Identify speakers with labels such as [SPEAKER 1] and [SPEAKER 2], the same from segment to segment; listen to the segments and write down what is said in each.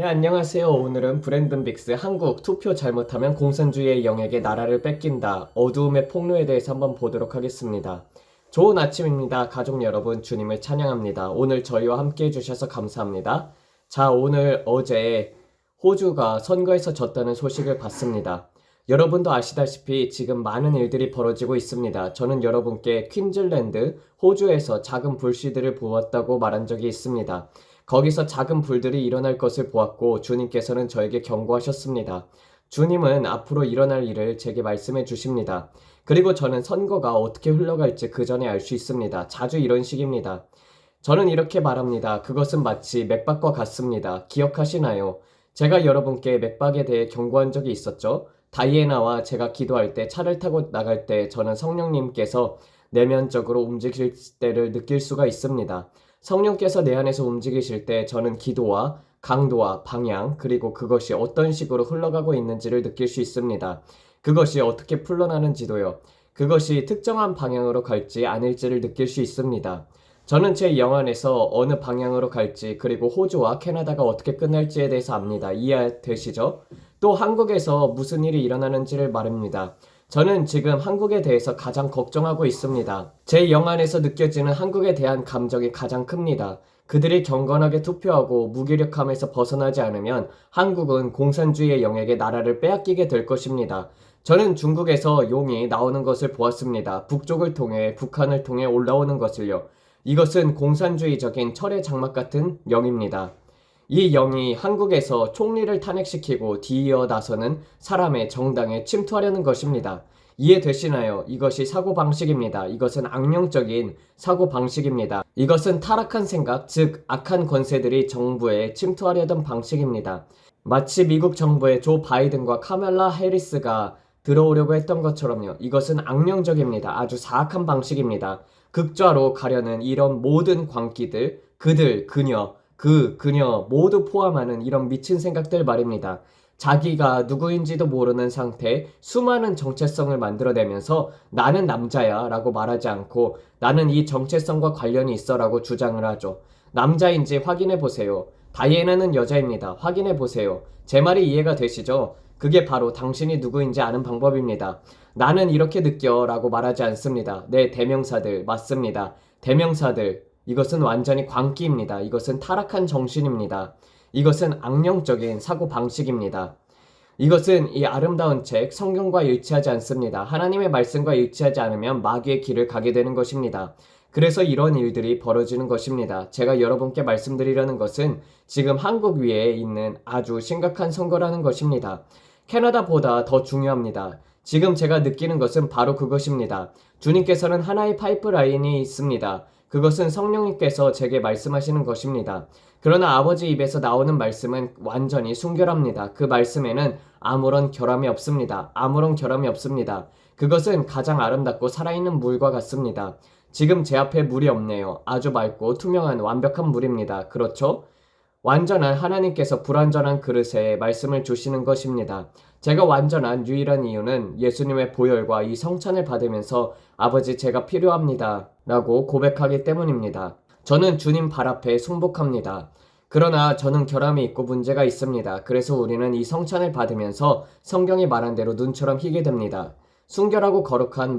[SPEAKER 1] 네, 안녕하세요. 오늘은 브랜든 빅스 한국 투표 잘못하면 공산주의의 영역에 나라를 뺏긴다. 어두움의 폭로에 대해서 한번 보도록 하겠습니다. 좋은 아침입니다. 가족 여러분, 주님을 찬양합니다. 오늘 저희와 함께 해주셔서 감사합니다. 자, 오늘 어제 호주가 선거에서 졌다는 소식을 봤습니다. 여러분도 아시다시피 지금 많은 일들이 벌어지고 있습니다. 저는 여러분께 퀸즐랜드, 호주에서 작은 불씨들을 보았다고 말한 적이 있습니다. 거기서 작은 불들이 일어날 것을 보았고 주님께서는 저에게 경고하셨습니다. 주님은 앞으로 일어날 일을 제게 말씀해 주십니다. 그리고 저는 선거가 어떻게 흘러갈지 그 전에 알 수 있습니다. 자주 이런 식입니다. 저는 이렇게 말합니다. 그것은 마치 맥박과 같습니다. 기억하시나요? 제가 여러분께 맥박에 대해 경고한 적이 있었죠? 다이애나와 제가 기도할 때 차를 타고 나갈 때 저는 성령님께서 내면적으로 움직일 때를 느낄 수가 있습니다. 성령께서 내 안에서 움직이실 때 저는 기도와 강도와 방향 그리고 그것이 어떤 식으로 흘러가고 있는지를 느낄 수 있습니다. 그것이 어떻게 풀러나는지도요. 그것이 특정한 방향으로 갈지 아닐지를 느낄 수 있습니다. 저는 제 영안에서 어느 방향으로 갈지 그리고 호주와 캐나다가 어떻게 끝날지에 대해서 압니다. 이해되시죠? 또 한국에서 무슨 일이 일어나는지를 말합니다. 저는 지금 한국에 대해서 가장 걱정하고 있습니다. 제 영안에서 느껴지는 한국에 대한 감정이 가장 큽니다. 그들이 경건하게 투표하고 무기력함에서 벗어나지 않으면 한국은 공산주의의 영역에 나라를 빼앗기게 될 것입니다. 저는 중국에서 용이 나오는 것을 보았습니다. 북쪽을 통해 북한을 통해 올라오는 것을요. 이것은 공산주의적인 철의 장막 같은 영입니다. 이 영이 한국에서 총리를 탄핵시키고 뒤이어 나서는 사람의 정당에 침투하려는 것입니다. 이해되시나요? 이것이 사고방식입니다. 이것은 악령적인 사고방식입니다. 이것은 타락한 생각, 즉 악한 권세들이 정부에 침투하려던 방식입니다. 마치 미국 정부의 조 바이든과 카멜라 해리스가 들어오려고 했던 것처럼요. 이것은 악령적입니다. 아주 사악한 방식입니다. 극좌로 가려는 이런 모든 광기들, 그들, 그녀 모두 포함하는 이런 미친 생각들 말입니다. 자기가 누구인지도 모르는 상태 수많은 정체성을 만들어내면서 나는 남자야 라고 말하지 않고 나는 이 정체성과 관련이 있어 라고 주장을 하죠. 남자인지 확인해 보세요. 다이애나는 여자입니다. 확인해 보세요. 제 말이 이해가 되시죠? 그게 바로 당신이 누구인지 아는 방법입니다. 나는 이렇게 느껴 라고 말하지 않습니다. 네, 대명사들 맞습니다. 대명사들 이것은 완전히 광기입니다. 이것은 타락한 정신입니다. 이것은 악령적인 사고방식입니다. 이것은 이 아름다운 책 성경과 일치하지 않습니다. 하나님의 말씀과 일치하지 않으면 마귀의 길을 가게 되는 것입니다. 그래서 이런 일들이 벌어지는 것입니다. 제가 여러분께 말씀드리려는 것은 지금 한국 위에 있는 아주 심각한 선거라는 것입니다. 캐나다보다 더 중요합니다. 지금 제가 느끼는 것은 바로 그것입니다. 주님께서는 하나의 파이프라인이 있습니다. 그것은 성령님께서 제게 말씀하시는 것입니다. 그러나 아버지 입에서 나오는 말씀은 완전히 순결합니다. 그 말씀에는 아무런 결함이 없습니다. 아무런 결함이 없습니다. 그것은 가장 아름답고 살아있는 물과 같습니다. 지금 제 앞에 물이 없네요. 아주 맑고 투명한 완벽한 물입니다. 그렇죠? 완전한 하나님께서 불완전한 그릇에 말씀을 주시는 것입니다. 제가 완전한 유일한 이유는 예수님의 보혈과 이 성찬을 받으면서 아버지 제가 필요합니다 라고 고백하기 때문입니다. 저는 주님 발 앞에 순복합니다. 그러나 저는 결함이 있고 문제가 있습니다. 그래서 우리는 이 성찬을 받으면서 성경이 말한 대로 눈처럼 희게 됩니다. 순결하고 거룩한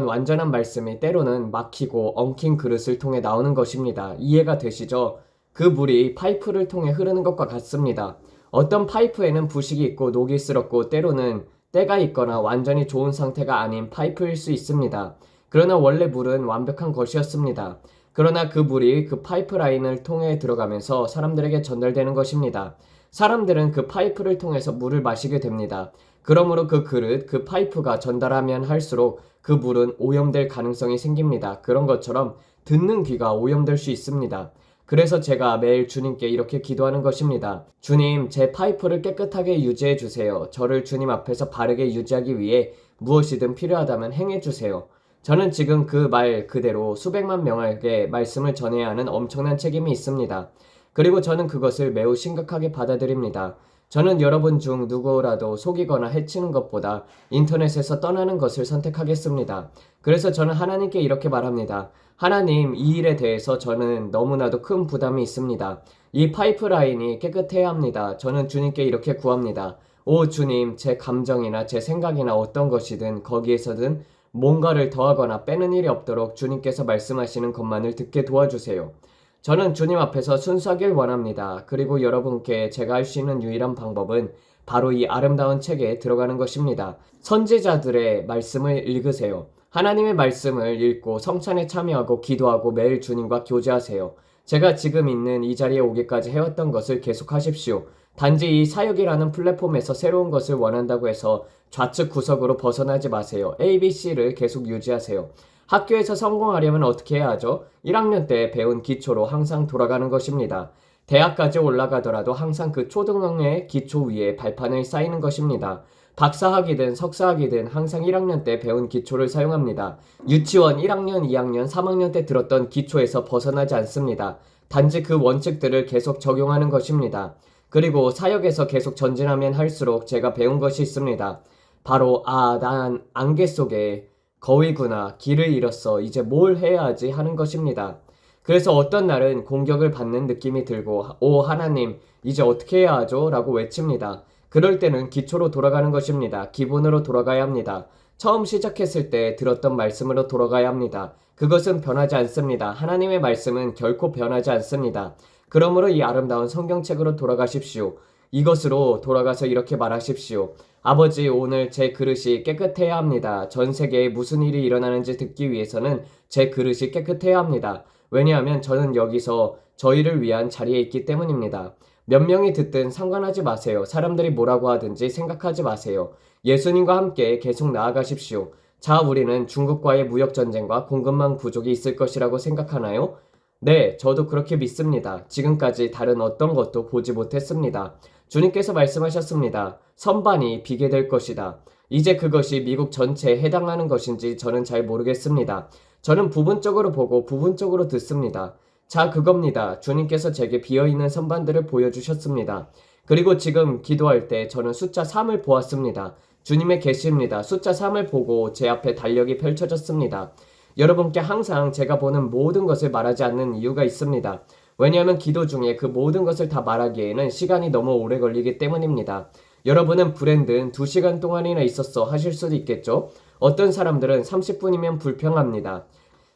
[SPEAKER 1] 완전한 말씀이 때로는 막히고 엉킨 그릇을 통해 나오는 것입니다. 이해가 되시죠? 그 물이 파이프를 통해 흐르는 것과 같습니다. 어떤 파이프에는 부식이 있고 녹이 슬었고 때로는 때가 있거나 완전히 좋은 상태가 아닌 파이프일 수 있습니다. 그러나 원래 물은 완벽한 것이었습니다. 그러나 그 물이 그 파이프라인을 통해 들어가면서 사람들에게 전달되는 것입니다. 사람들은 그 파이프를 통해서 물을 마시게 됩니다. 그러므로 그 그릇, 그 파이프가 전달하면 할수록 그 물은 오염될 가능성이 생깁니다. 그런 것처럼 듣는 귀가 오염될 수 있습니다. 그래서 제가 매일 주님께 이렇게 기도하는 것입니다. 주님, 제 파이프를 깨끗하게 유지해 주세요. 저를 주님 앞에서 바르게 유지하기 위해 무엇이든 필요하다면 행해 주세요. 저는 지금 그 말 그대로 수백만 명에게 말씀을 전해야 하는 엄청난 책임이 있습니다. 그리고 저는 그것을 매우 심각하게 받아들입니다. 저는 여러분 중 누구라도 속이거나 해치는 것보다 인터넷에서 떠나는 것을 선택하겠습니다. 그래서 저는 하나님께 이렇게 말합니다. 하나님, 이 일에 대해서 저는 너무나도 큰 부담이 있습니다. 이 파이프라인이 깨끗해야 합니다. 저는 주님께 이렇게 구합니다. 오 주님, 제 감정이나 제 생각이나 어떤 것이든 거기에서든 뭔가를 더하거나 빼는 일이 없도록 주님께서 말씀하시는 것만을 듣게 도와주세요. 저는 주님 앞에서 순수하길 원합니다. 그리고 여러분께 제가 할 수 있는 유일한 방법은 바로 이 아름다운 책에 들어가는 것입니다. 선지자들의 말씀을 읽으세요. 하나님의 말씀을 읽고 성찬에 참여하고 기도하고 매일 주님과 교제하세요. 제가 지금 있는 이 자리에 오기까지 해왔던 것을 계속하십시오. 단지 이 사역이라는 플랫폼에서 새로운 것을 원한다고 해서 좌측 구석으로 벗어나지 마세요. ABC를 계속 유지하세요. 학교에서 성공하려면 어떻게 해야 하죠? 1학년 때 배운 기초로 항상 돌아가는 것입니다. 대학까지 올라가더라도 항상 그 초등학의 기초 위에 발판을 쌓이는 것입니다. 박사학위든 석사학위든 항상 1학년 때 배운 기초를 사용합니다. 유치원 1학년, 2학년, 3학년 때 들었던 기초에서 벗어나지 않습니다. 단지 그 원칙들을 계속 적용하는 것입니다. 그리고 사역에서 계속 전진하면 할수록 제가 배운 것이 있습니다. 바로 난 안개 속에 거위구나, 길을 잃었어, 이제 뭘 해야 하지 하는 것입니다. 그래서 어떤 날은 공격을 받는 느낌이 들고 오 하나님, 이제 어떻게 해야 하죠? 라고 외칩니다. 그럴 때는 기초로 돌아가는 것입니다. 기본으로 돌아가야 합니다. 처음 시작했을 때 들었던 말씀으로 돌아가야 합니다. 그것은 변하지 않습니다. 하나님의 말씀은 결코 변하지 않습니다. 그러므로 이 아름다운 성경책으로 돌아가십시오. 이것으로 돌아가서 이렇게 말하십시오. 아버지, 오늘 제 그릇이 깨끗해야 합니다. 전 세계에 무슨 일이 일어나는지 듣기 위해서는 제 그릇이 깨끗해야 합니다. 왜냐하면 저는 여기서 저희를 위한 자리에 있기 때문입니다. 몇 명이 듣든 상관하지 마세요. 사람들이 뭐라고 하든지 생각하지 마세요. 예수님과 함께 계속 나아가십시오. 자, 우리는 중국과의 무역전쟁과 공급망 부족이 있을 것이라고 생각하나요? 네, 저도 그렇게 믿습니다. 지금까지 다른 어떤 것도 보지 못했습니다. 주님께서 말씀하셨습니다. 선반이 비게 될 것이다. 이제 그것이 미국 전체에 해당하는 것인지 저는 잘 모르겠습니다. 저는 부분적으로 보고 부분적으로 듣습니다. 자, 그겁니다. 주님께서 제게 비어있는 선반들을 보여주셨습니다. 그리고 지금 기도할 때 저는 숫자 3을 보았습니다. 주님의 계시입니다. 숫자 3을 보고 제 앞에 달력이 펼쳐졌습니다. 여러분께 항상 제가 보는 모든 것을 말하지 않는 이유가 있습니다. 왜냐하면 기도 중에 그 모든 것을 다 말하기에는 시간이 너무 오래 걸리기 때문입니다. 여러분은 브랜든 2시간 동안이나 있었어 하실 수도 있겠죠? 어떤 사람들은 30분이면 불평합니다.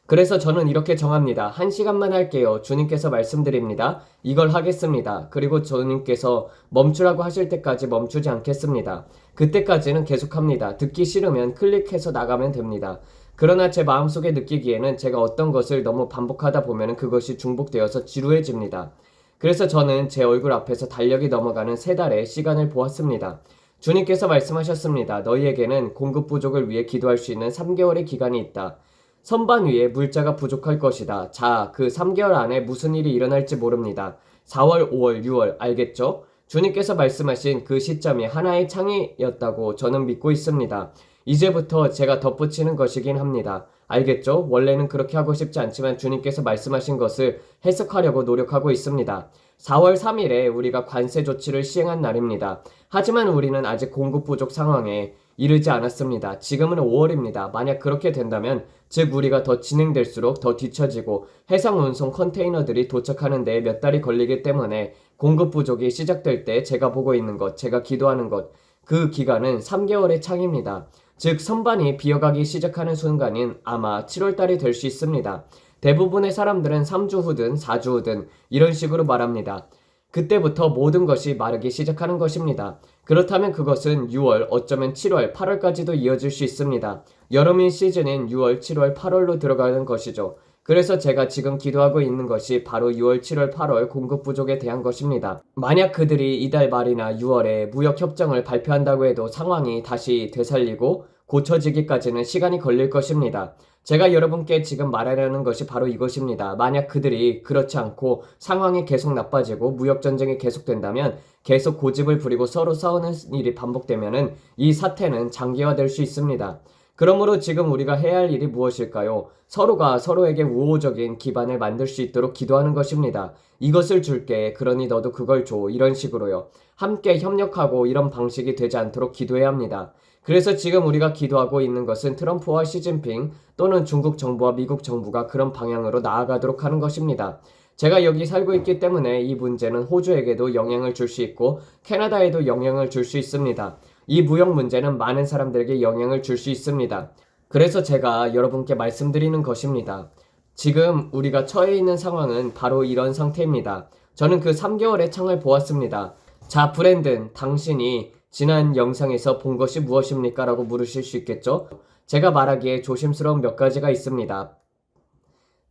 [SPEAKER 1] 그래서 저는 이렇게 정합니다. 1시간만 할게요. 주님께서 말씀드립니다. 이걸 하겠습니다. 그리고 주님께서 멈추라고 하실 때까지 멈추지 않겠습니다. 그때까지는 계속합니다. 듣기 싫으면 클릭해서 나가면 됩니다. 그러나 제 마음속에 느끼기에는 제가 어떤 것을 너무 반복하다 보면 그것이 중복되어서 지루해집니다. 그래서 저는 제 얼굴 앞에서 달력이 넘어가는 3달의 시간을 보았습니다. 주님께서 말씀하셨습니다. 너희에게는 공급 부족을 위해 기도할 수 있는 3개월의 기간이 있다. 선반 위에 물자가 부족할 것이다. 자, 그 3개월 안에 무슨 일이 일어날지 모릅니다. 4월, 5월, 6월 알겠죠? 주님께서 말씀하신 그 시점이 하나의 창이었다고 저는 믿고 있습니다. 이제부터 제가 덧붙이는 것이긴 합니다. 알겠죠? 원래는 그렇게 하고 싶지 않지만 주님께서 말씀하신 것을 해석하려고 노력하고 있습니다. 4월 3일에 우리가 관세 조치를 시행한 날입니다. 하지만 우리는 아직 공급 부족 상황에 이르지 않았습니다. 지금은 5월입니다. 만약 그렇게 된다면 즉 우리가 더 진행될수록 더 뒤처지고 해상 운송 컨테이너들이 도착하는 데 몇 달이 걸리기 때문에 공급 부족이 시작될 때 제가 보고 있는 것, 제가 기도하는 것, 그 기간은 3개월의 창입니다. 즉 선반이 비어가기 시작하는 순간인 아마 7월달이 될 수 있습니다. 대부분의 사람들은 3주 후든 4주 후든 이런 식으로 말합니다. 그때부터 모든 것이 마르기 시작하는 것입니다. 그렇다면 그것은 6월, 어쩌면 7월, 8월까지도 이어질 수 있습니다. 여름인 시즌인 6월, 7월, 8월로 들어가는 것이죠. 그래서 제가 지금 기도하고 있는 것이 바로 6월, 7월, 8월 공급 부족에 대한 것입니다. 만약 그들이 이달 말이나 6월에 무역 협정을 발표한다고 해도 상황이 다시 되살리고 고쳐지기까지는 시간이 걸릴 것입니다. 제가 여러분께 지금 말하려는 것이 바로 이것입니다. 만약 그들이 그렇지 않고 상황이 계속 나빠지고 무역전쟁이 계속된다면 계속 고집을 부리고 서로 싸우는 일이 반복되면 이 사태는 장기화될 수 있습니다. 그러므로 지금 우리가 해야 할 일이 무엇일까요? 서로가 서로에게 우호적인 기반을 만들 수 있도록 기도하는 것입니다. 이것을 줄게. 그러니 너도 그걸 줘. 이런 식으로요. 함께 협력하고 이런 방식이 되지 않도록 기도해야 합니다. 그래서 지금 우리가 기도하고 있는 것은 트럼프와 시진핑 또는 중국 정부와 미국 정부가 그런 방향으로 나아가도록 하는 것입니다. 제가 여기 살고 있기 때문에 이 문제는 호주에게도 영향을 줄 수 있고 캐나다에도 영향을 줄 수 있습니다. 이 무역 문제는 많은 사람들에게 영향을 줄 수 있습니다. 그래서 제가 여러분께 말씀드리는 것입니다. 지금 우리가 처해 있는 상황은 바로 이런 상태입니다. 저는 그 3개월의 창을 보았습니다. 자, 브랜든, 당신이 지난 영상에서 본 것이 무엇입니까? 라고 물으실 수 있겠죠? 제가 말하기에 조심스러운 몇 가지가 있습니다.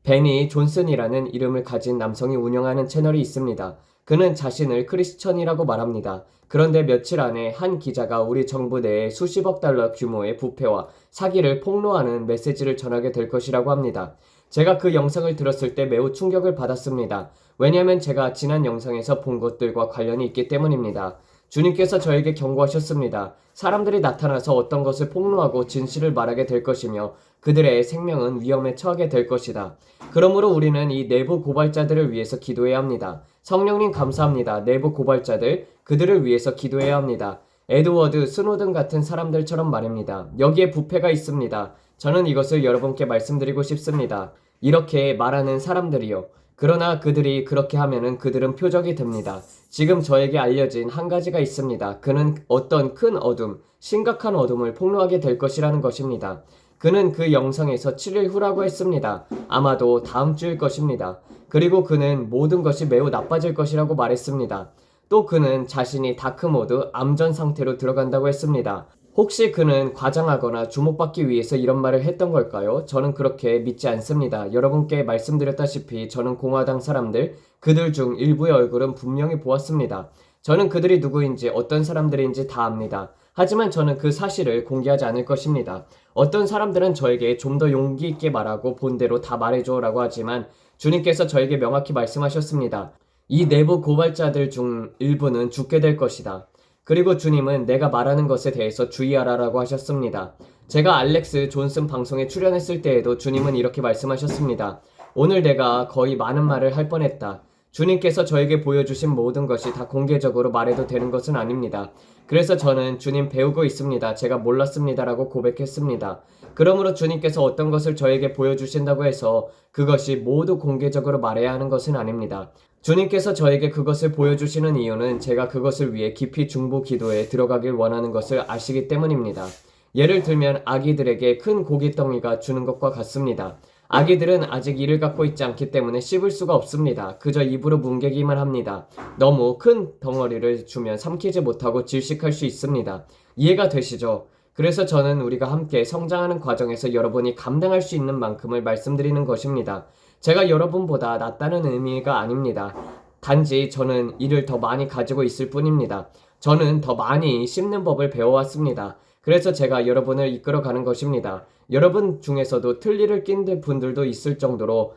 [SPEAKER 1] 베니 존슨이라는 이름을 가진 남성이 운영하는 채널이 있습니다. 그는 자신을 크리스천이라고 말합니다. 그런데 며칠 안에 한 기자가 우리 정부 내에 수십억 달러 규모의 부패와 사기를 폭로하는 메시지를 전하게 될 것이라고 합니다. 제가 그 영상을 들었을 때 매우 충격을 받았습니다. 왜냐하면 제가 지난 영상에서 본 것들과 관련이 있기 때문입니다. 주님께서 저에게 경고하셨습니다. 사람들이 나타나서 어떤 것을 폭로하고 진실을 말하게 될 것이며 그들의 생명은 위험에 처하게 될 것이다. 그러므로 우리는 이 내부 고발자들을 위해서 기도해야 합니다. 성령님 감사합니다. 내부 고발자들, 그들을 위해서 기도해야 합니다. 에드워드 스노든 같은 사람들처럼 말입니다. 여기에 부패가 있습니다. 저는 이것을 여러분께 말씀드리고 싶습니다. 이렇게 말하는 사람들이요. 그러나 그들이 그렇게 하면은 그들은 표적이 됩니다. 지금 저에게 알려진 한 가지가 있습니다. 그는 어떤 큰 어둠, 심각한 어둠을 폭로하게 될 것이라는 것입니다. 그는 그 영상에서 7일 후라고 했습니다. 아마도 다음 주일 것입니다. 그리고 그는 모든 것이 매우 나빠질 것이라고 말했습니다. 또 그는 자신이 다크모드, 암전 상태로 들어간다고 했습니다. 혹시 그는 과장하거나 주목받기 위해서 이런 말을 했던 걸까요? 저는 그렇게 믿지 않습니다. 여러분께 말씀드렸다시피 저는 공화당 사람들, 그들 중 일부의 얼굴은 분명히 보았습니다. 저는 그들이 누구인지 어떤 사람들인지 다 압니다. 하지만 저는 그 사실을 공개하지 않을 것입니다. 어떤 사람들은 저에게 좀 더 용기 있게 말하고 본대로 다 말해줘 라고 하지만 주님께서 저에게 명확히 말씀하셨습니다. 이 내부 고발자들 중 일부는 죽게 될 것이다. 그리고 주님은 내가 말하는 것에 대해서 주의하라라고 하셨습니다. 제가 알렉스 존슨 방송에 출연했을 때에도 주님은 이렇게 말씀하셨습니다. 오늘 내가 거의 많은 말을 할 뻔했다. 주님께서 저에게 보여주신 모든 것이 다 공개적으로 말해도 되는 것은 아닙니다. 그래서 저는 주님 배우고 있습니다. 제가 몰랐습니다라고 고백했습니다. 그러므로 주님께서 어떤 것을 저에게 보여주신다고 해서 그것이 모두 공개적으로 말해야 하는 것은 아닙니다. 주님께서 저에게 그것을 보여주시는 이유는 제가 그것을 위해 깊이 중보 기도에 들어가길 원하는 것을 아시기 때문입니다. 예를 들면 아기들에게 큰 고깃덩이가 주는 것과 같습니다. 아기들은 아직 이를 갖고 있지 않기 때문에 씹을 수가 없습니다. 그저 입으로 뭉개기만 합니다. 너무 큰 덩어리를 주면 삼키지 못하고 질식할 수 있습니다. 이해가 되시죠? 그래서 저는 우리가 함께 성장하는 과정에서 여러분이 감당할 수 있는 만큼을 말씀드리는 것입니다. 제가 여러분보다 낫다는 의미가 아닙니다. 단지 저는 이를 더 많이 가지고 있을 뿐입니다. 저는 더 많이 씹는 법을 배워왔습니다. 그래서 제가 여러분을 이끌어가는 것입니다. 여러분 중에서도 틀니를 낀 분들도 있을 정도로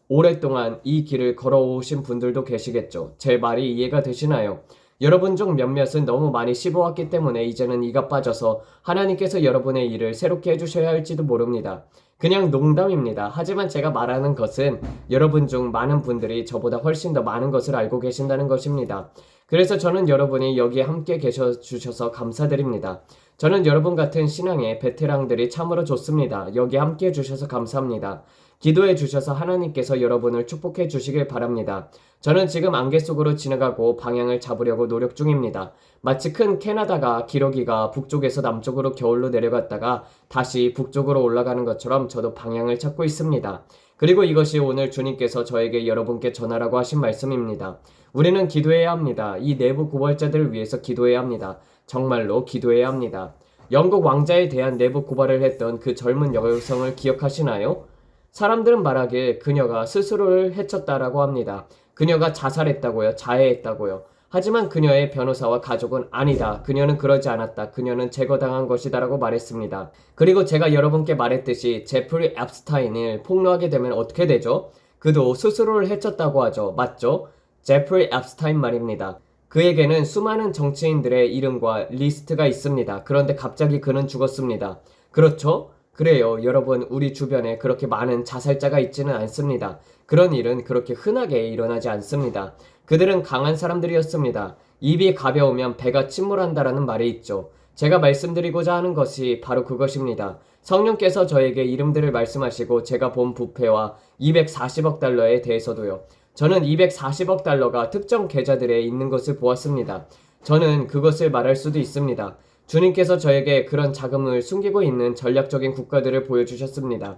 [SPEAKER 1] 오랫동안 이 길을 걸어오신 분들도 계시겠죠. 제 말이 이해가 되시나요? 여러분 중 몇몇은 너무 많이 씹어왔기 때문에 이제는 이가 빠져서 하나님께서 여러분의 일을 새롭게 해주셔야 할지도 모릅니다. 그냥 농담입니다. 하지만 제가 말하는 것은 여러분 중 많은 분들이 저보다 훨씬 더 많은 것을 알고 계신다는 것입니다. 그래서 저는 여러분이 여기에 함께 계셔 주셔서 감사드립니다. 저는 여러분 같은 신앙의 베테랑들이 참으로 좋습니다. 여기 함께 해주셔서 감사합니다. 기도해 주셔서 하나님께서 여러분을 축복해 주시길 바랍니다. 저는 지금 안개 속으로 지나가고 방향을 잡으려고 노력 중입니다. 마치 큰 캐나다가 기러기가 북쪽에서 남쪽으로 겨울로 내려갔다가 다시 북쪽으로 올라가는 것처럼 저도 방향을 찾고 있습니다. 그리고 이것이 오늘 주님께서 저에게 여러분께 전하라고 하신 말씀입니다. 우리는 기도해야 합니다. 이 내부 고발자들을 위해서 기도해야 합니다. 정말로 기도해야 합니다. 영국 왕자에 대한 내부 고발을 했던 그 젊은 여성을 기억하시나요? 사람들은 말하길 그녀가 스스로를 해쳤다라고 합니다. 그녀가 자살했다고요. 자해했다고요. 하지만 그녀의 변호사와 가족은 아니다. 그녀는 그러지 않았다. 그녀는 제거당한 것이다 라고 말했습니다. 그리고 제가 여러분께 말했듯이 제프리 앱스타인을 폭로하게 되면 어떻게 되죠? 그도 스스로를 해쳤다고 하죠. 맞죠? 제프리 앱스타인 말입니다. 그에게는 수많은 정치인들의 이름과 리스트가 있습니다. 그런데 갑자기 그는 죽었습니다. 그렇죠? 그래요, 여러분, 우리 주변에 그렇게 많은 자살자가 있지는 않습니다. 그런 일은 그렇게 흔하게 일어나지 않습니다. 그들은 강한 사람들이었습니다. 입이 가벼우면 배가 침몰한다라는 말이 있죠. 제가 말씀드리고자 하는 것이 바로 그것입니다. 성령께서 저에게 이름들을 말씀하시고 제가 본 부패와 240억 달러에 대해서도요. 저는 240억 달러가 특정 계좌들에 있는 것을 보았습니다. 저는 그것을 말할 수도 있습니다. 주님께서 저에게 그런 자금을 숨기고 있는 전략적인 국가들을 보여주셨습니다.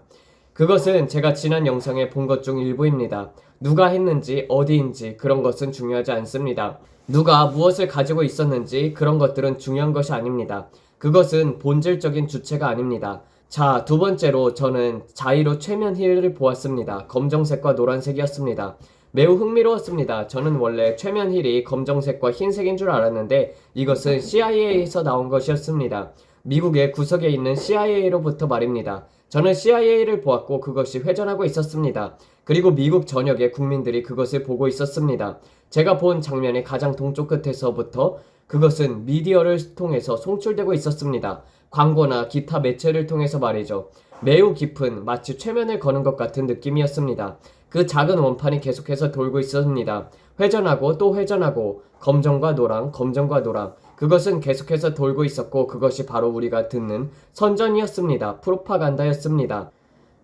[SPEAKER 1] 그것은 제가 지난 영상에 본 것 중 일부입니다. 누가 했는지 어디인지 그런 것은 중요하지 않습니다. 누가 무엇을 가지고 있었는지 그런 것들은 중요한 것이 아닙니다. 그것은 본질적인 주체가 아닙니다. 자, 두 번째로 저는 자이로 최면 힐을 보았습니다. 검정색과 노란색이었습니다. 매우 흥미로웠습니다. 저는 원래 최면 힐이 검정색과 흰색인 줄 알았는데 이것은 CIA에서 나온 것이었습니다. 미국의 구석에 있는 CIA로부터 말입니다. 저는 CIA를 보았고 그것이 회전하고 있었습니다. 그리고 미국 전역의 국민들이 그것을 보고 있었습니다. 제가 본 장면의 가장 동쪽 끝에서부터 그것은 미디어를 통해서 송출되고 있었습니다. 광고나 기타 매체를 통해서 말이죠. 매우 깊은 마치 최면을 거는 것 같은 느낌이었습니다. 그 작은 원판이 계속해서 돌고 있었습니다. 회전하고 또 회전하고 검정과 노랑, 검정과 노랑. 그것은 계속해서 돌고 있었고 그것이 바로 우리가 듣는 선전이었습니다. 프로파간다였습니다.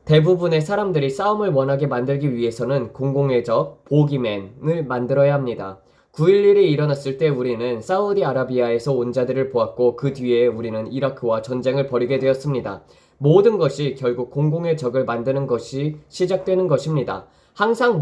[SPEAKER 1] 대부분의 사람들이 싸움을 원하게 만들기 위해서는 공공의 적, 보기맨을 만들어야 합니다. 9.11이 일어났을 때 우리는 사우디아라비아에서 온 자들을 보았고 그 뒤에 우리는 이라크와 전쟁을 벌이게 되었습니다. 모든 것이 결국 공공의 적을 만드는 것이 시작되는 것입니다. 항상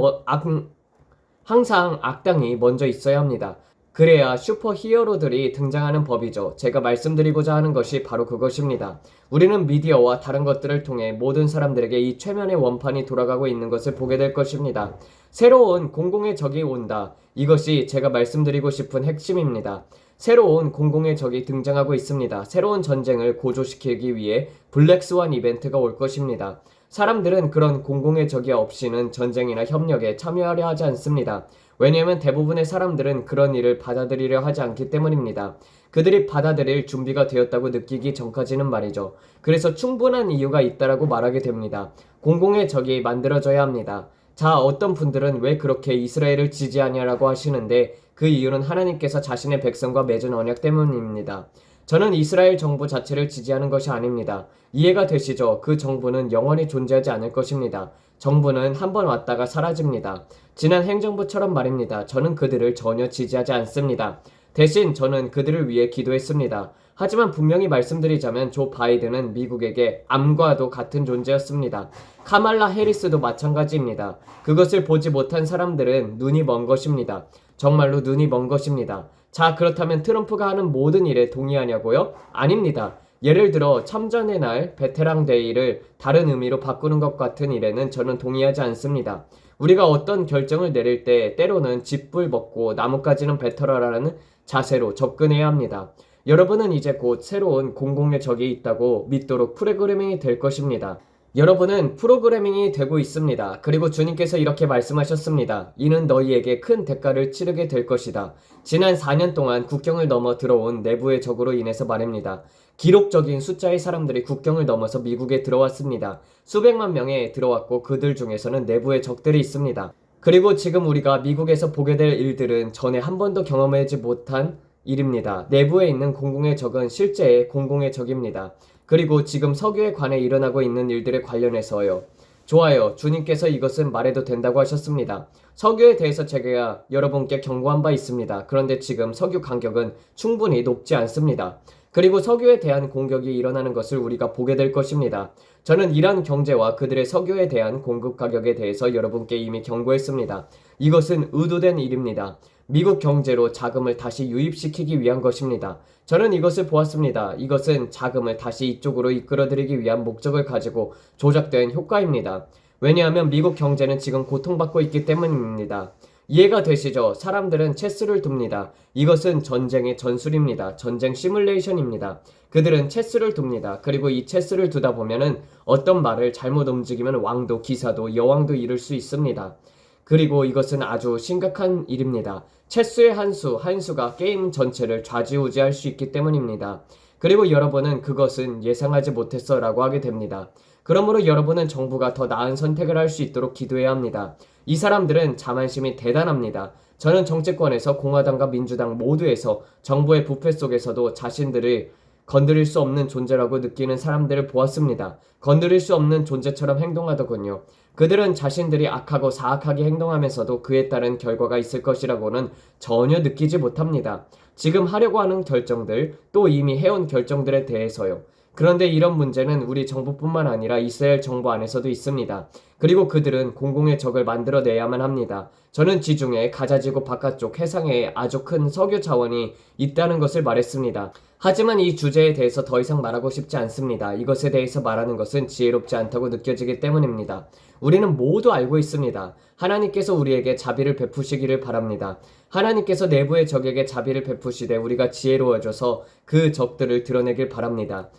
[SPEAKER 1] 악당이 먼저 있어야 합니다. 그래야 슈퍼 히어로들이 등장하는 법이죠. 제가 말씀드리고자 하는 것이 바로 그것입니다. 우리는 미디어와 다른 것들을 통해 모든 사람들에게 이 최면의 원판이 돌아가고 있는 것을 보게 될 것입니다. 새로운 공공의 적이 온다. 이것이 제가 말씀드리고 싶은 핵심입니다. 새로운 공공의 적이 등장하고 있습니다. 새로운 전쟁을 고조시키기 위해 블랙스완 이벤트가 올 것입니다. 사람들은 그런 공공의 적이 없이는 전쟁이나 협력에 참여하려 하지 않습니다. 왜냐하면 대부분의 사람들은 그런 일을 받아들이려 하지 않기 때문입니다. 그들이 받아들일 준비가 되었다고 느끼기 전까지는 말이죠. 그래서 충분한 이유가 있다라고 말하게 됩니다. 공공의 적이 만들어져야 합니다. 자, 어떤 분들은 왜 그렇게 이스라엘을 지지하냐라고 하시는데 그 이유는 하나님께서 자신의 백성과 맺은 언약 때문입니다. 저는 이스라엘 정부 자체를 지지하는 것이 아닙니다. 이해가 되시죠? 그 정부는 영원히 존재하지 않을 것입니다. 정부는 한번 왔다가 사라집니다. 지난 행정부처럼 말입니다. 저는 그들을 전혀 지지하지 않습니다. 대신 저는 그들을 위해 기도했습니다. 하지만 분명히 말씀드리자면 조 바이든은 미국에게 암과도 같은 존재였습니다. 카말라 해리스도 마찬가지입니다. 그것을 보지 못한 사람들은 눈이 먼 것입니다. 정말로 눈이 먼 것입니다. 자, 그렇다면 트럼프가 하는 모든 일에 동의하냐고요? 아닙니다. 예를 들어 참전의 날 베테랑 데이를 다른 의미로 바꾸는 것 같은 일에는 저는 동의하지 않습니다. 우리가 어떤 결정을 내릴 때 때로는 집불 먹고 나뭇가지는 뱉어라라는 자세로 접근해야 합니다. 여러분은 이제 곧 새로운 공공의 적이 있다고 믿도록 프로그래밍이 될 것입니다. 여러분은 프로그래밍이 되고 있습니다. 그리고 주님께서 이렇게 말씀하셨습니다. 이는 너희에게 큰 대가를 치르게 될 것이다. 지난 4년 동안 국경을 넘어 들어온 내부의 적으로 인해서 말입니다. 기록적인 숫자의 사람들이 국경을 넘어서 미국에 들어왔습니다. 수백만 명에 들어왔고 그들 중에서는 내부의 적들이 있습니다. 그리고 지금 우리가 미국에서 보게 될 일들은 전에 한 번도 경험하지 못한 일입니다. 내부에 있는 공공의 적은 실제의 공공의 적입니다. 그리고 지금 석유에 관해 일어나고 있는 일들에 관련해서요. 좋아요. 주님께서 이것은 말해도 된다고 하셨습니다. 석유에 대해서 제가 여러분께 경고한 바 있습니다. 그런데 지금 석유 가격은 충분히 높지 않습니다. 그리고 석유에 대한 공격이 일어나는 것을 우리가 보게 될 것입니다. 저는 이란 경제와 그들의 석유에 대한 공급 가격에 대해서 여러분께 이미 경고했습니다. 이것은 의도된 일입니다. 미국 경제로 자금을 다시 유입시키기 위한 것입니다. 저는 이것을 보았습니다. 이것은 자금을 다시 이쪽으로 이끌어들이기 위한 목적을 가지고 조작된 효과입니다. 왜냐하면 미국 경제는 지금 고통받고 있기 때문입니다. 이해가 되시죠? 사람들은 체스를 둡니다. 이것은 전쟁의 전술입니다. 전쟁 시뮬레이션입니다. 그들은 체스를 둡니다. 그리고 이 체스를 두다 보면은 어떤 말을 잘못 움직이면 왕도 기사도 여왕도 잃을 수 있습니다. 그리고 이것은 아주 심각한 일입니다. 체스의 한 수가 게임 전체를 좌지우지할 수 있기 때문입니다. 그리고 여러분은 그것은 예상하지 못했어 라고 하게 됩니다. 그러므로 여러분은 정부가 더 나은 선택을 할 수 있도록 기도해야 합니다. 이 사람들은 자만심이 대단합니다. 저는 정치권에서 공화당과 민주당 모두에서 정부의 부패 속에서도 자신들을 건드릴 수 없는 존재라고 느끼는 사람들을 보았습니다. 건드릴 수 없는 존재처럼 행동하더군요. 그들은 자신들이 악하고 사악하게 행동하면서도 그에 따른 결과가 있을 것이라고는 전혀 느끼지 못합니다. 지금 하려고 하는 결정들, 또 이미 해온 결정들에 대해서요. 그런데 이런 문제는 우리 정부뿐만 아니라 이스라엘 정부 안에서도 있습니다. 그리고 그들은 공공의 적을 만들어내야만 합니다. 저는 지중해, 가자지구 바깥쪽 해상에 아주 큰 석유 자원이 있다는 것을 말했습니다. 하지만 이 주제에 대해서 더 이상 말하고 싶지 않습니다. 이것에 대해서 말하는 것은 지혜롭지 않다고 느껴지기 때문입니다. 우리는 모두 알고 있습니다. 하나님께서 우리에게 자비를 베푸시기를 바랍니다. 하나님께서 내부의 적에게 자비를 베푸시되 우리가 지혜로워져서 그 적들을 드러내길 바랍니다.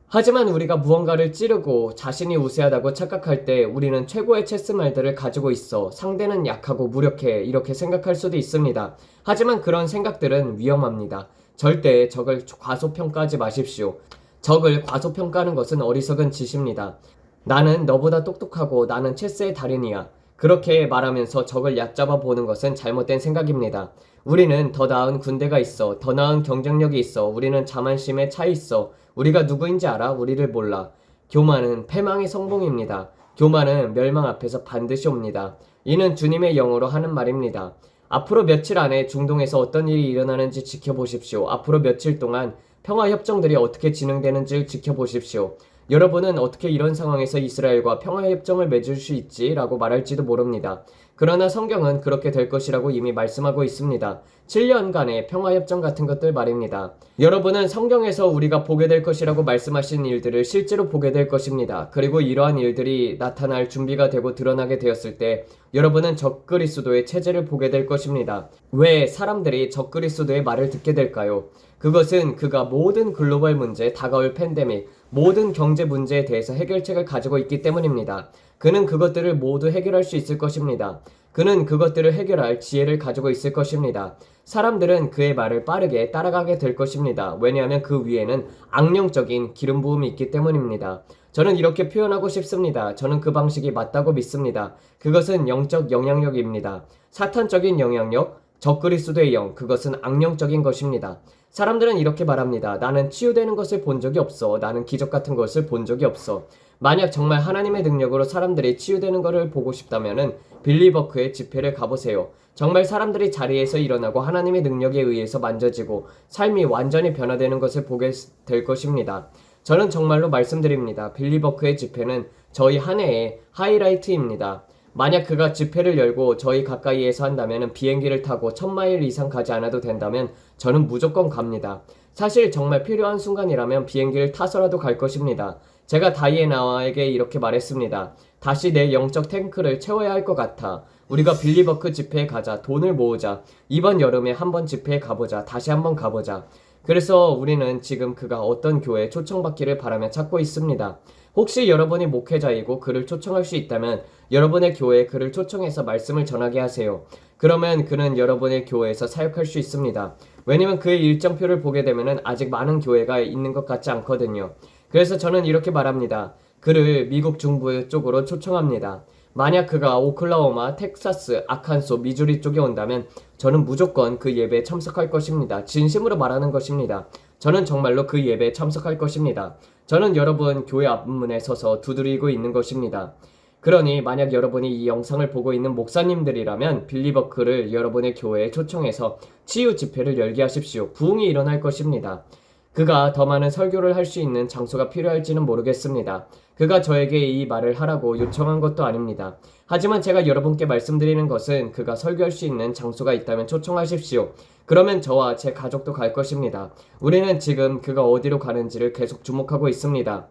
[SPEAKER 1] 하지만 우리가 무언가를 찌르고 자신이 우세하다고 착각할 때 우리는 최고의 체스말들을 가지고 있어 상대는 약하고 무력해 이렇게 생각할 수도 있습니다. 하지만 그런 생각들은 위험합니다. 절대 적을 과소평가하지 마십시오. 적을 과소평가하는 것은 어리석은 짓입니다. 나는 너보다 똑똑하고 나는 체스의 달인이야. 그렇게 말하면서 적을 얕잡아 보는 것은 잘못된 생각입니다. 우리는 더 나은 군대가 있어. 더 나은 경쟁력이 있어. 우리는 자만심에 차 있어. 우리가 누구인지 알아? 우리를 몰라. 교만은 패망의 성공입니다. 교만은 멸망 앞에서 반드시 옵니다. 이는 주님의 영어로 하는 말입니다. 앞으로 며칠 안에 중동에서 어떤 일이 일어나는지 지켜보십시오. 앞으로 며칠 동안 평화협정들이 어떻게 진행되는지 지켜보십시오. 여러분은 어떻게 이런 상황에서 이스라엘과 평화협정을 맺을 수 있지? 라고 말할지도 모릅니다. 그러나 성경은 그렇게 될 것이라고 이미 말씀하고 있습니다. 7년간의 평화협정 같은 것들 말입니다. 여러분은 성경에서 우리가 보게 될 것이라고 말씀하신 일들을 실제로 보게 될 것입니다. 그리고 이러한 일들이 나타날 준비가 되고 드러나게 되었을 때 여러분은 적그리스도의 체제를 보게 될 것입니다. 왜 사람들이 적그리스도의 말을 듣게 될까요? 그것은 그가 모든 글로벌 문제, 다가올 팬데믹, 모든 경제 문제에 대해서 해결책을 가지고 있기 때문입니다. 그는 그것들을 모두 해결할 수 있을 것입니다. 그는 그것들을 해결할 지혜를 가지고 있을 것입니다. 사람들은 그의 말을 빠르게 따라가게 될 것입니다. 왜냐하면 그 위에는 악령적인 기름 부음이 있기 때문입니다. 저는 이렇게 표현하고 싶습니다. 저는 그 방식이 맞다고 믿습니다. 그것은 영적 영향력입니다. 사탄적인 영향력, 적그리스도의 영, 그것은 악령적인 것입니다. 사람들은 이렇게 말합니다. 나는 치유되는 것을 본 적이 없어. 나는 기적 같은 것을 본 적이 없어. 만약 정말 하나님의 능력으로 사람들이 치유되는 것을 보고 싶다면은 빌리버크의 집회를 가보세요. 정말 사람들이 자리에서 일어나고 하나님의 능력에 의해서 만져지고 삶이 완전히 변화되는 것을 보게 될 것입니다. 저는 정말로 말씀드립니다. 빌리버크의 집회는 저희 한 해의 하이라이트입니다. 만약 그가 집회를 열고 저희 가까이에서 한다면 비행기를 타고 1000마일 이상 가지 않아도 된다면 저는 무조건 갑니다. 사실 정말 필요한 순간이라면 비행기를 타서라도 갈 것입니다. 제가 다이애나에게 이렇게 말했습니다. 다시 내 영적 탱크를 채워야 할 것 같아. 우리가 빌리버크 집회에 가자. 돈을 모으자. 이번 여름에 한번 집회에 가보자. 다시 한번 가보자. 그래서 우리는 지금 그가 어떤 교회에 초청받기를 바라며 찾고 있습니다. 혹시 여러분이 목회자이고 그를 초청할 수 있다면 여러분의 교회에 그를 초청해서 말씀을 전하게 하세요. 그러면 그는 여러분의 교회에서 사역할 수 있습니다. 왜냐면 그의 일정표를 보게 되면 아직 많은 교회가 있는 것 같지 않거든요. 그래서 저는 이렇게 말합니다. 그를 미국 중부 쪽으로 초청합니다. 만약 그가 오클라호마, 텍사스, 아칸소, 미주리 쪽에 온다면 저는 무조건 그 예배에 참석할 것입니다. 진심으로 말하는 것입니다. 저는 정말로 그 예배에 참석할 것입니다. 저는 여러분 교회 앞문에 서서 두드리고 있는 것입니다. 그러니 만약 여러분이 이 영상을 보고 있는 목사님들이라면 빌리버크를 여러분의 교회에 초청해서 치유 집회를 열게 하십시오. 부흥이 일어날 것입니다. 그가 더 많은 설교를 할 수 있는 장소가 필요할지는 모르겠습니다. 그가 저에게 이 말을 하라고 요청한 것도 아닙니다. 하지만 제가 여러분께 말씀드리는 것은 그가 설교할 수 있는 장소가 있다면 초청하십시오. 그러면 저와 제 가족도 갈 것입니다. 우리는 지금 그가 어디로 가는지를 계속 주목하고 있습니다.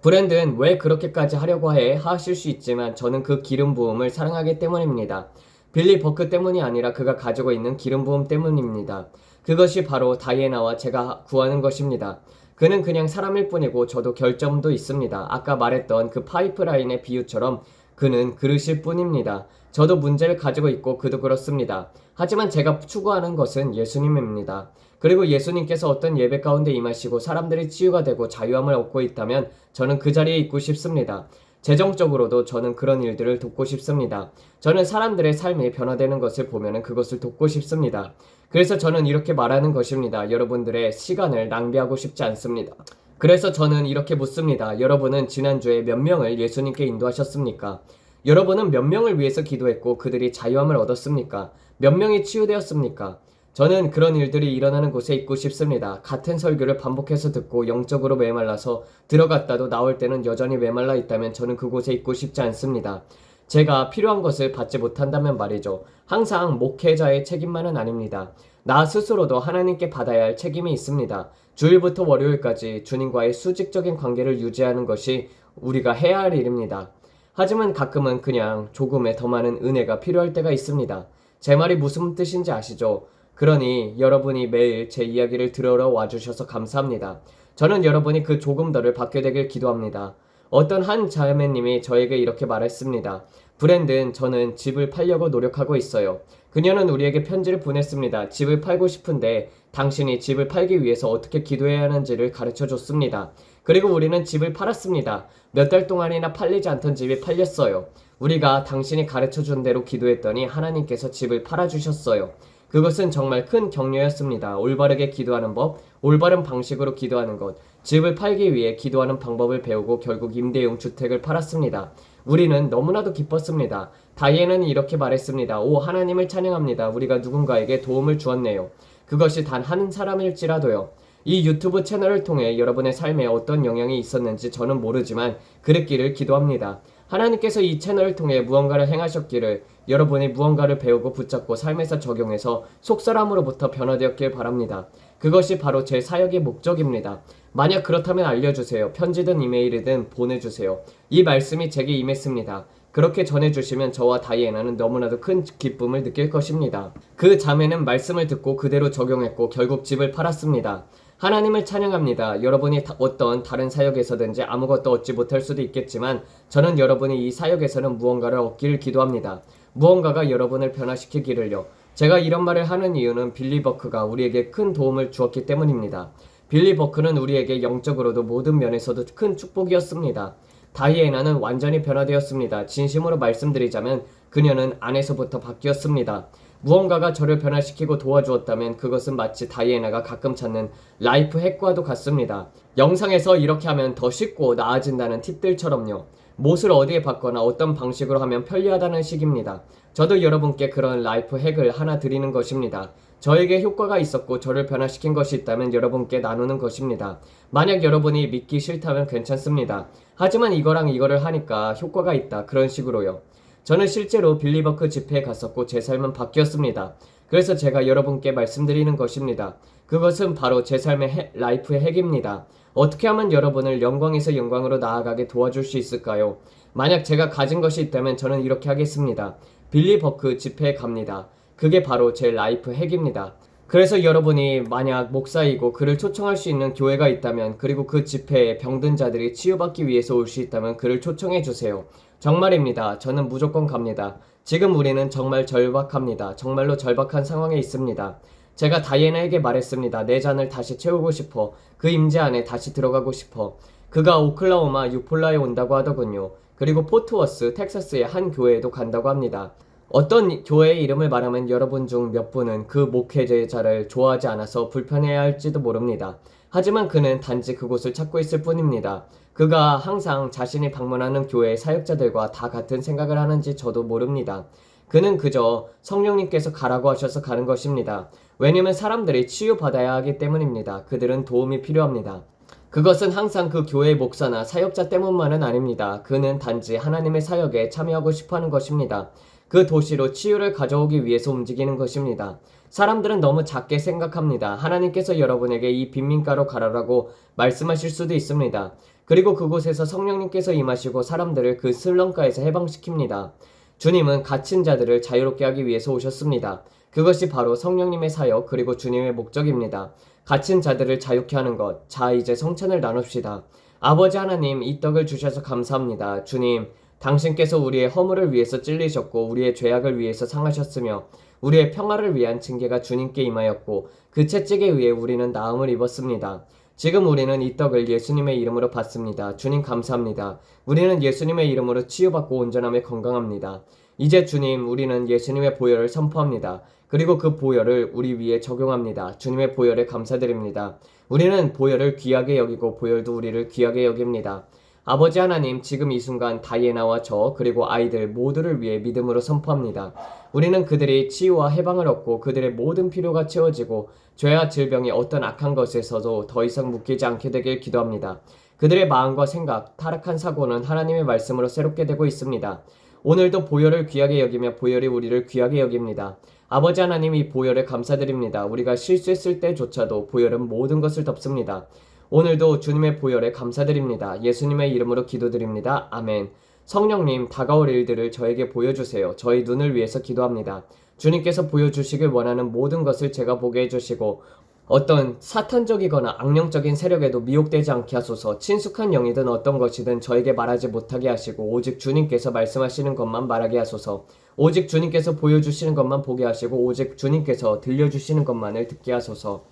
[SPEAKER 1] 브랜드는 왜 그렇게까지 하려고 해 하실 수 있지만 저는 그 기름 부음을 사랑하기 때문입니다. 빌리 버크 때문이 아니라 그가 가지고 있는 기름 부음 때문입니다. 그것이 바로 다이애나와 제가 구하는 것입니다. 그는 그냥 사람일 뿐이고 저도 결점도 있습니다. 아까 말했던 그 파이프라인의 비유처럼 그는 그릇일 뿐입니다. 저도 문제를 가지고 있고 그도 그렇습니다. 하지만 제가 추구하는 것은 예수님입니다. 그리고 예수님께서 어떤 예배 가운데 임하시고 사람들이 치유가 되고 자유함을 얻고 있다면 저는 그 자리에 있고 싶습니다. 재정적으로도 저는 그런 일들을 돕고 싶습니다. 저는 사람들의 삶이 변화되는 것을 보면 그것을 돕고 싶습니다. 그래서 저는 이렇게 말하는 것입니다. 여러분들의 시간을 낭비하고 싶지 않습니다. 그래서 저는 이렇게 묻습니다. 여러분은 지난주에 몇 명을 예수님께 인도하셨습니까? 여러분은 몇 명을 위해서 기도했고 그들이 자유함을 얻었습니까? 몇 명이 치유되었습니까? 저는 그런 일들이 일어나는 곳에 있고 싶습니다. 같은 설교를 반복해서 듣고 영적으로 메말라서 들어갔다도 나올 때는 여전히 메말라 있다면 저는 그곳에 있고 싶지 않습니다. 제가 필요한 것을 받지 못한다면 말이죠. 항상 목회자의 책임만은 아닙니다. 나 스스로도 하나님께 받아야 할 책임이 있습니다. 주일부터 월요일까지 주님과의 수직적인 관계를 유지하는 것이 우리가 해야 할 일입니다. 하지만 가끔은 그냥 조금의 더 많은 은혜가 필요할 때가 있습니다. 제 말이 무슨 뜻인지 아시죠? 그러니 여러분이 매일 제 이야기를 들으러 와주셔서 감사합니다. 저는 여러분이 그 조금 더를 받게 되길 기도합니다. 어떤 한 자매님이 저에게 이렇게 말했습니다. 브랜든, 저는 집을 팔려고 노력하고 있어요. 그녀는 우리에게 편지를 보냈습니다. 집을 팔고 싶은데 당신이 집을 팔기 위해서 어떻게 기도해야 하는지를 가르쳐 줬습니다. 그리고 우리는 집을 팔았습니다. 몇 달 동안이나 팔리지 않던 집이 팔렸어요. 우리가 당신이 가르쳐 준 대로 기도했더니 하나님께서 집을 팔아주셨어요. 그것은 정말 큰 격려였습니다. 올바르게 기도하는 법, 올바른 방식으로 기도하는 것, 집을 팔기 위해 기도하는 방법을 배우고 결국 임대용 주택을 팔았습니다. 우리는 너무나도 기뻤습니다. 다이앤은 이렇게 말했습니다. 오, 하나님을 찬양합니다. 우리가 누군가에게 도움을 주었네요. 그것이 단 한 사람일지라도요. 이 유튜브 채널을 통해 여러분의 삶에 어떤 영향이 있었는지 저는 모르지만 그랬기를 기도합니다. 하나님께서 이 채널을 통해 무언가를 행하셨기를 여러분이 무언가를 배우고 붙잡고 삶에서 적용해서 속사람으로부터 변화되었길 바랍니다. 그것이 바로 제 사역의 목적입니다. 만약 그렇다면 알려주세요. 편지든 이메일이든 보내주세요. 이 말씀이 제게 임했습니다. 그렇게 전해주시면 저와 다이애나는 너무나도 큰 기쁨을 느낄 것입니다. 그 자매는 말씀을 듣고 그대로 적용했고 결국 집을 팔았습니다. 하나님을 찬양합니다. 여러분이 어떤 다른 사역에서든지 아무것도 얻지 못할 수도 있겠지만 저는 여러분이 이 사역에서는 무언가를 얻기를 기도합니다. 무언가가 여러분을 변화시키기를요. 제가 이런 말을 하는 이유는 빌리 버크가 우리에게 큰 도움을 주었기 때문입니다. 빌리 버크는 우리에게 영적으로도 모든 면에서도 큰 축복이었습니다. 다이애나는 완전히 변화되었습니다. 진심으로 말씀드리자면 그녀는 안에서부터 바뀌었습니다. 무언가가 저를 변화시키고 도와주었다면 그것은 마치 다이애나가 가끔 찾는 라이프 핵과도 같습니다. 영상에서 이렇게 하면 더 쉽고 나아진다는 팁들처럼요. 못을 어디에 받거나 어떤 방식으로 하면 편리하다는 식입니다. 저도 여러분께 그런 라이프 핵을 하나 드리는 것입니다. 저에게 효과가 있었고 저를 변화시킨 것이 있다면 여러분께 나누는 것입니다. 만약 여러분이 믿기 싫다면 괜찮습니다. 하지만 이거랑 이거를 하니까 효과가 있다. 그런 식으로요. 저는 실제로 빌리 버크 집회에 갔었고 제 삶은 바뀌었습니다. 그래서 제가 여러분께 말씀드리는 것입니다. 그것은 바로 제 삶의 라이프의 핵입니다. 어떻게 하면 여러분을 영광에서 영광으로 나아가게 도와줄 수 있을까요? 만약 제가 가진 것이 있다면 저는 이렇게 하겠습니다. 빌리 버크 집회에 갑니다. 그게 바로 제 라이프 핵입니다. 그래서 여러분이 만약 목사이고 그를 초청할 수 있는 교회가 있다면 그리고 그 집회에 병든 자들이 치유받기 위해서 올 수 있다면 그를 초청해 주세요. 정말입니다. 저는 무조건 갑니다. 지금 우리는 정말 절박합니다. 정말로 절박한 상황에 있습니다. 제가 다이애나에게 말했습니다. 내 잔을 다시 채우고 싶어. 그 임재 안에 다시 들어가고 싶어. 그가 오클라호마 유폴라에 온다고 하더군요. 그리고 포트워스, 텍사스의 한 교회에도 간다고 합니다. 어떤 교회의 이름을 말하면 여러분 중 몇 분은 그 목회자를 좋아하지 않아서 불편해야 할지도 모릅니다. 하지만 그는 단지 그곳을 찾고 있을 뿐입니다. 그가 항상 자신이 방문하는 교회의 사역자들과 다 같은 생각을 하는지 저도 모릅니다. 그는 그저 성령님께서 가라고 하셔서 가는 것입니다. 왜냐면 사람들이 치유받아야 하기 때문입니다. 그들은 도움이 필요합니다. 그것은 항상 그 교회의 목사나 사역자 때문만은 아닙니다. 그는 단지 하나님의 사역에 참여하고 싶어하는 것입니다. 그 도시로 치유를 가져오기 위해서 움직이는 것입니다. 사람들은 너무 작게 생각합니다. 하나님께서 여러분에게 이 빈민가로 가라라고 말씀하실 수도 있습니다. 그리고 그곳에서 성령님께서 임하시고 사람들을 그 슬럼가에서 해방시킵니다. 주님은 갇힌 자들을 자유롭게 하기 위해서 오셨습니다. 그것이 바로 성령님의 사역 그리고 주님의 목적입니다. 갇힌 자들을 자유케 하는 것. 자, 이제 성찬을 나눕시다. 아버지 하나님, 이 떡을 주셔서 감사합니다. 주님, 당신께서 우리의 허물을 위해서 찔리셨고 우리의 죄악을 위해서 상하셨으며 우리의 평화를 위한 징계가 주님께 임하였고 그 채찍에 의해 우리는 나음을 입었습니다. 지금 우리는 이 떡을 예수님의 이름으로 받습니다. 주님 감사합니다. 우리는 예수님의 이름으로 치유받고 온전함에 건강합니다. 이제 주님, 우리는 예수님의 보혈을 선포합니다. 그리고 그 보혈을 우리 위에 적용합니다. 주님의 보혈에 감사드립니다. 우리는 보혈을 귀하게 여기고 보혈도 우리를 귀하게 여깁니다. 아버지 하나님, 지금 이 순간 다이애나와 저 그리고 아이들 모두를 위해 믿음으로 선포합니다. 우리는 그들이 치유와 해방을 얻고 그들의 모든 필요가 채워지고 죄와 질병이 어떤 악한 것에서도 더 이상 묶이지 않게 되길 기도합니다. 그들의 마음과 생각, 타락한 사고는 하나님의 말씀으로 새롭게 되고 있습니다. 오늘도 보혈을 귀하게 여기며 보혈이 우리를 귀하게 여깁니다. 아버지 하나님, 이 보혈에 감사드립니다. 우리가 실수했을 때조차도 보혈은 모든 것을 덮습니다. 오늘도 주님의 보혈에 감사드립니다. 예수님의 이름으로 기도드립니다. 아멘. 성령님, 다가올 일들을 저에게 보여주세요. 저희 눈을 위해서 기도합니다. 주님께서 보여주시길 원하는 모든 것을 제가 보게 해주시고 어떤 사탄적이거나 악령적인 세력에도 미혹되지 않게 하소서. 친숙한 영이든 어떤 것이든 저에게 말하지 못하게 하시고 오직 주님께서 말씀하시는 것만 말하게 하소서. 오직 주님께서 보여주시는 것만 보게 하시고 오직 주님께서 들려주시는 것만을 듣게 하소서.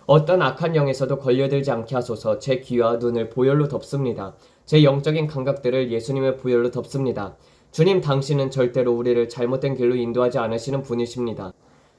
[SPEAKER 1] 어떤 악한 영에서도 걸려들지 않게 하소서. 제 귀와 눈을 보혈로 덮습니다. 제 영적인 감각들을 예수님의 보혈로 덮습니다. 주님, 당신은 절대로 우리를 잘못된 길로 인도하지 않으시는 분이십니다.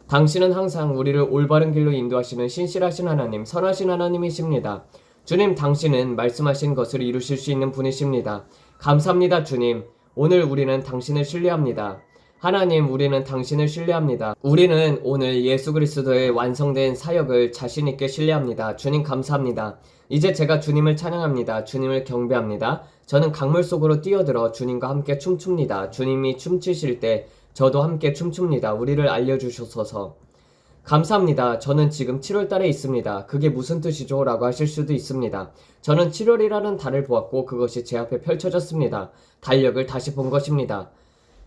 [SPEAKER 1] 당신은 항상 우리를 올바른 길로 인도하시는 신실하신 하나님, 선하신 하나님이십니다. 주님, 당신은 말씀하신 것을 이루실 수 있는 분이십니다. 감사합니다, 주님. 오늘 우리는 당신을 신뢰합니다. 하나님, 우리는 당신을 신뢰합니다. 우리는 오늘 예수 그리스도의 완성된 사역을 자신 있게 신뢰합니다. 주님 감사합니다. 이제 제가 주님을 찬양합니다. 주님을 경배합니다. 저는 강물 속으로 뛰어들어 주님과 함께 춤춥니다. 주님이 춤추실 때 저도 함께 춤춥니다. 우리를 알려주셔서 감사합니다. 저는 지금 7월달에 있습니다. 그게 무슨 뜻이죠? 라고 하실 수도 있습니다. 저는 7월이라는 달을 보았고 그것이 제 앞에 펼쳐졌습니다. 달력을 다시 본 것입니다.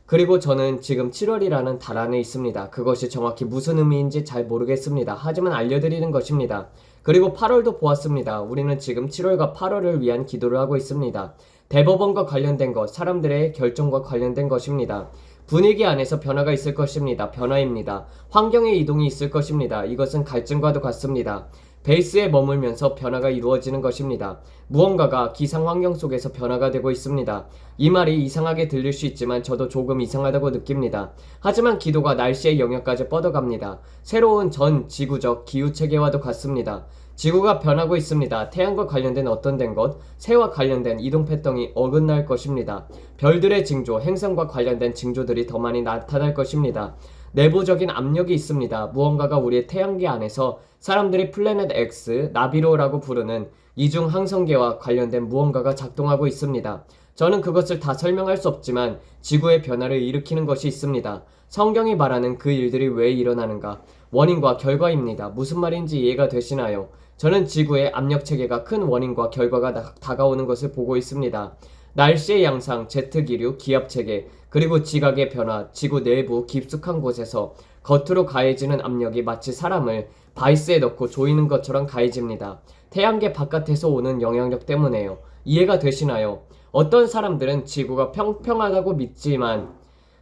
[SPEAKER 1] 그리고 저는 지금 7월이라는 달 안에 있습니다. 그것이 정확히 무슨 의미인지 잘 모르겠습니다. 하지만 알려드리는 것입니다. 그리고 8월도 보았습니다. 우리는 지금 7월과 8월을 위한 기도를 하고 있습니다. 대법원과 관련된 것, 사람들의 결정과 관련된 것입니다. 분위기 안에서 변화가 있을 것입니다. 변화입니다. 환경의 이동이 있을 것입니다. 이것은 갈증과도 같습니다. 베이스에 머물면서 변화가 이루어지는 것입니다. 무언가가 기상 환경 속에서 변화가 되고 있습니다. 이 말이 이상하게 들릴 수 있지만 저도 조금 이상하다고 느낍니다. 하지만 기도가 날씨의 영역까지 뻗어갑니다. 새로운 전 지구적 기후체계와도 같습니다. 지구가 변하고 있습니다. 태양과 관련된 어떤 된 것, 새와 관련된 이동 패턴이 어긋날 것입니다. 별들의 징조, 행성과 관련된 징조들이 더 많이 나타날 것입니다. 내부적인 압력이 있습니다. 무언가가 우리의 태양계 안에서 사람들이 플래닛 X, 나비로라고 부르는 이중 항성계와 관련된 무언가가 작동하고 있습니다. 저는 그것을 다 설명할 수 없지만 지구의 변화를 일으키는 것이 있습니다. 성경이 말하는 그 일들이 왜 일어나는가? 원인과 결과입니다. 무슨 말인지 이해가 되시나요? 저는 지구의 압력체계가 큰 원인과 결과가 다가오는 것을 보고 있습니다. 날씨의 양상, 제트기류, 기압체계, 그리고 지각의 변화, 지구 내부 깊숙한 곳에서 겉으로 가해지는 압력이 마치 사람을 바이스에 넣고 조이는 것처럼 가해집니다. 태양계 바깥에서 오는 영향력 때문에요. 이해가 되시나요? 어떤 사람들은 지구가 평평하다고 믿지만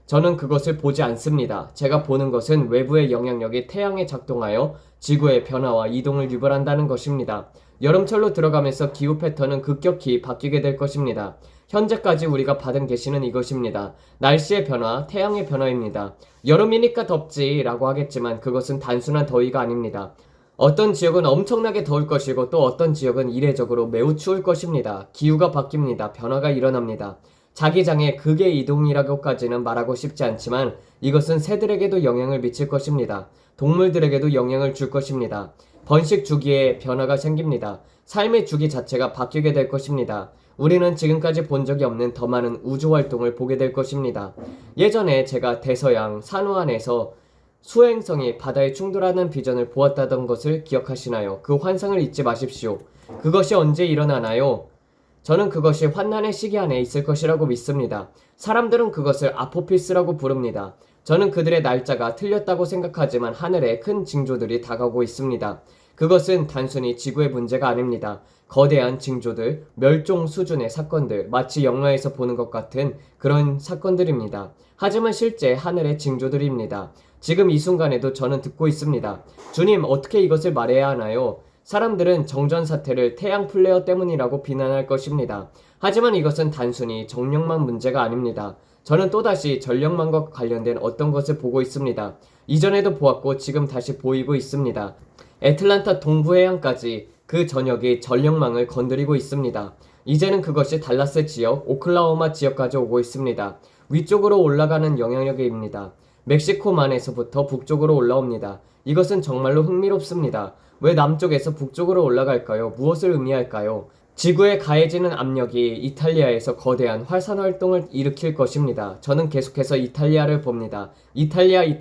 [SPEAKER 1] 저는 그것을 보지 않습니다. 제가 보는 것은 외부의 영향력이 태양에 작동하여 지구의 변화와 이동을 유발한다는 것입니다. 여름철로 들어가면서 기후 패턴은 급격히 바뀌게 될 것입니다. 현재까지 우리가 받은 계시는 이것입니다. 날씨의 변화, 태양의 변화입니다. 여름이니까 덥지 라고 하겠지만 그것은 단순한 더위가 아닙니다. 어떤 지역은 엄청나게 더울 것이고 또 어떤 지역은 이례적으로 매우 추울 것입니다. 기후가 바뀝니다. 변화가 일어납니다. 자기장의 극의 이동이라고까지는 말하고 싶지 않지만 이것은 새들에게도 영향을 미칠 것입니다. 동물들에게도 영향을 줄 것입니다. 번식 주기에 변화가 생깁니다. 삶의 주기 자체가 바뀌게 될 것입니다. 우리는 지금까지 본 적이 없는 더 많은 우주 활동을 보게 될 것입니다. 예전에 제가 대서양 산호안에서 수행성이 바다에 충돌하는 비전을 보았다던 것을 기억하시나요? 그 환상을 잊지 마십시오. 그것이 언제 일어나나요? 저는 그것이 환난의 시기 안에 있을 것이라고 믿습니다. 사람들은 그것을 아포피스라고 부릅니다. 저는 그들의 날짜가 틀렸다고 생각하지만 하늘에 큰 징조들이 다가오고 있습니다. 그것은 단순히 지구의 문제가 아닙니다. 거대한 징조들, 멸종 수준의 사건들, 마치 영화에서 보는 것 같은 그런 사건들입니다. 하지만 실제 하늘의 징조들입니다. 지금 이 순간에도 저는 듣고 있습니다. 주님, 어떻게 이것을 말해야 하나요? 사람들은 정전사태를 태양 플레어 때문이라고 비난할 것입니다. 하지만 이것은 단순히 정력망 문제가 아닙니다. 저는 또다시 전력망과 관련된 어떤 것을 보고 있습니다. 이전에도 보았고 지금 다시 보이고 있습니다. 애틀란타 동부해안까지 그 전역이 전력망을 건드리고 있습니다. 이제는 그것이 달라스 지역, 오클라호마 지역까지 오고 있습니다. 위쪽으로 올라가는 영향력입니다. 멕시코만에서부터 북쪽으로 올라옵니다. 이것은 정말로 흥미롭습니다. 왜 남쪽에서 북쪽으로 올라갈까요? 무엇을 의미할까요? 지구에 가해지는 압력이 이탈리아에서 거대한 활산 활동을 일으킬 것입니다. 저는 계속해서 이탈리아를 봅니다. 이탈리아에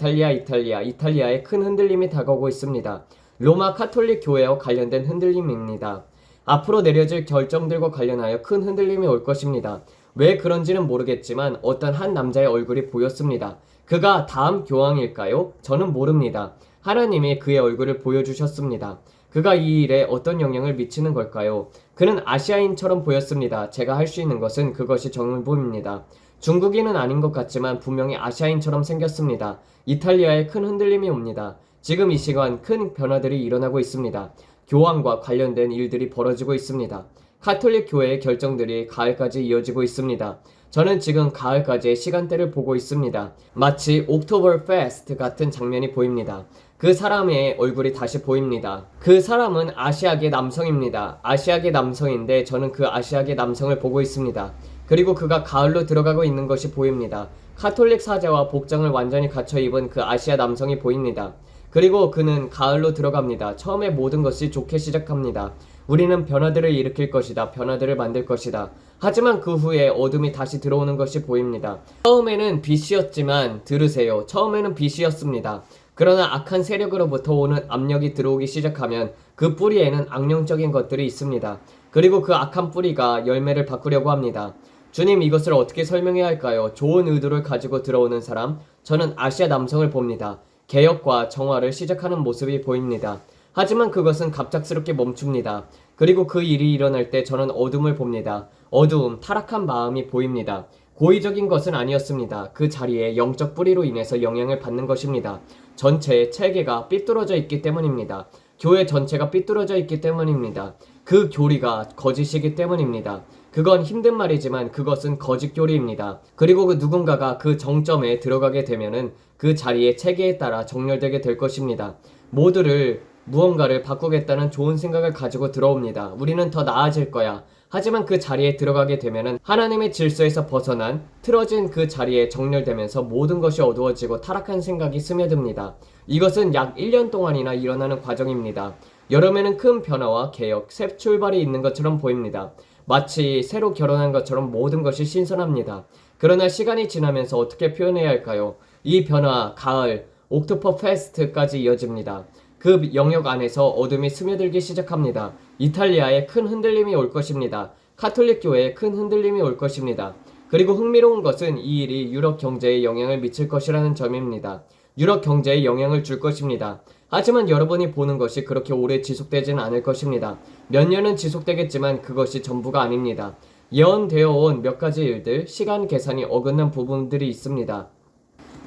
[SPEAKER 1] 큰 흔들림이 다가오고 있습니다. 로마 카톨릭 교회와 관련된 흔들림입니다. 앞으로 내려질 결정들과 관련하여 큰 흔들림이 올 것입니다. 왜 그런지는 모르겠지만 어떤 한 남자의 얼굴이 보였습니다. 그가 다음 교황일까요? 저는 모릅니다. 하나님이 그의 얼굴을 보여주셨습니다. 그가 이 일에 어떤 영향을 미치는 걸까요? 그는 아시아인처럼 보였습니다. 제가 할 수 있는 것은 그것이 전부입니다. 중국인은 아닌 것 같지만 분명히 아시아인처럼 생겼습니다. 이탈리아에 큰 흔들림이 옵니다. 지금 이 시간 큰 변화들이 일어나고 있습니다. 교황과 관련된 일들이 벌어지고 있습니다. 카톨릭 교회의 결정들이 가을까지 이어지고 있습니다. 저는 지금 가을까지의 시간대를 보고 있습니다. 마치 옥토버 페스트 같은 장면이 보입니다. 그 사람의 얼굴이 다시 보입니다. 그 사람은 아시아계 남성입니다. 아시아계 남성인데 저는 그 아시아계 남성을 보고 있습니다. 그리고 그가 가을로 들어가고 있는 것이 보입니다. 카톨릭 사제와 복장을 완전히 갖춰 입은 그 아시아 남성이 보입니다. 그리고 그는 가을로 들어갑니다. 처음에 모든 것이 좋게 시작합니다. 우리는 변화들을 일으킬 것이다. 변화들을 만들 것이다. 하지만 그 후에 어둠이 다시 들어오는 것이 보입니다. 처음에는 빛이었지만 들으세요. 처음에는 빛이었습니다. 그러나 악한 세력으로부터 오는 압력이 들어오기 시작하면 그 뿌리에는 악령적인 것들이 있습니다. 그리고 그 악한 뿌리가 열매를 바꾸려고 합니다. 주님, 이것을 어떻게 설명해야 할까요? 좋은 의도를 가지고 들어오는 사람, 저는 아시아 남성을 봅니다. 개혁과 정화를 시작하는 모습이 보입니다. 하지만 그것은 갑작스럽게 멈춥니다. 그리고 그 일이 일어날 때 저는 어둠을 봅니다. 어두움, 타락한 마음이 보입니다. 고의적인 것은 아니었습니다. 그 자리에 영적 뿌리로 인해서 영향을 받는 것입니다. 전체 체계가 삐뚤어져 있기 때문입니다. 교회 전체가 삐뚤어져 있기 때문입니다. 그 교리가 거짓이기 때문입니다. 그건 힘든 말이지만 그것은 거짓 교리입니다. 그리고 그 누군가가 그 정점에 들어가게 되면은 그 자리의 체계에 따라 정렬되게 될 것입니다. 모두를 무언가를 바꾸겠다는 좋은 생각을 가지고 들어옵니다. 우리는 더 나아질 거야. 하지만 그 자리에 들어가게 되면은 하나님의 질서에서 벗어난 틀어진 그 자리에 정렬되면서 모든 것이 어두워지고 타락한 생각이 스며듭니다. 이것은 약 1년 동안이나 일어나는 과정입니다. 여름에는 큰 변화와 개혁, 새 출발이 있는 것처럼 보입니다. 마치 새로 결혼한 것처럼 모든 것이 신선합니다. 그러나 시간이 지나면서 어떻게 표현해야 할까요? 이 변화, 가을, 옥토퍼 페스트까지 이어집니다. 그 영역 안에서 어둠이 스며들기 시작합니다. 이탈리아에 큰 흔들림이 올 것입니다. 카톨릭 교회에 큰 흔들림이 올 것입니다. 그리고 흥미로운 것은 이 일이 유럽 경제에 영향을 미칠 것이라는 점입니다. 유럽 경제에 영향을 줄 것입니다. 하지만 여러분이 보는 것이 그렇게 오래 지속되지는 않을 것입니다. 몇 년은 지속되겠지만 그것이 전부가 아닙니다. 예언되어 온 몇 가지 일들, 시간 계산이 어긋난 부분들이 있습니다.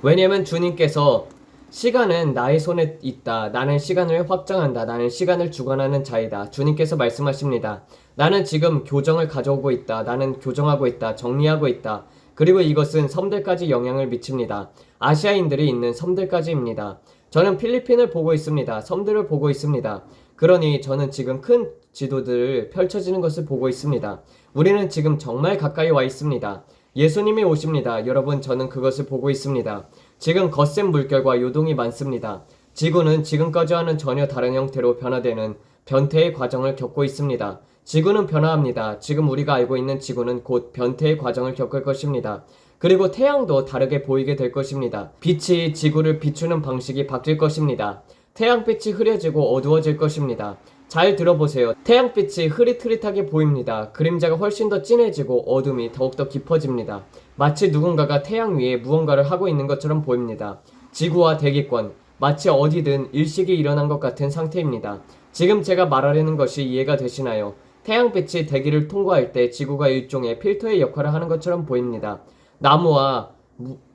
[SPEAKER 1] 왜냐면 주님께서 시간은 나의 손에 있다. 나는 시간을 확장한다. 나는 시간을 주관하는 자이다. 주님께서 말씀하십니다. 나는 지금 교정을 가져오고 있다. 나는 교정하고 있다. 정리하고 있다. 그리고 이것은 섬들까지 영향을 미칩니다. 아시아인들이 있는 섬들까지입니다. 저는 필리핀을 보고 있습니다. 섬들을 보고 있습니다. 그러니 저는 지금 큰 지도들을 펼쳐지는 것을 보고 있습니다. 우리는 지금 정말 가까이 와 있습니다. 예수님이 오십니다. 여러분, 저는 그것을 보고 있습니다. 지금 거센 물결과 요동이 많습니다. 지구는 지금까지와는 전혀 다른 형태로 변화되는 변태의 과정을 겪고 있습니다. 지구는 변화합니다. 지금 우리가 알고 있는 지구는 곧 변태의 과정을 겪을 것입니다. 그리고 태양도 다르게 보이게 될 것입니다. 빛이 지구를 비추는 방식이 바뀔 것입니다. 태양빛이 흐려지고 어두워질 것입니다. 잘 들어보세요. 태양빛이 흐릿흐릿하게 보입니다. 그림자가 훨씬 더 진해지고 어둠이 더욱더 깊어집니다. 마치 누군가가 태양 위에 무언가를 하고 있는 것처럼 보입니다. 지구와 대기권, 마치 어디든 일식이 일어난 것 같은 상태입니다. 지금 제가 말하려는 것이 이해가 되시나요? 태양빛이 대기를 통과할 때 지구가 일종의 필터의 역할을 하는 것처럼 보입니다. 나무와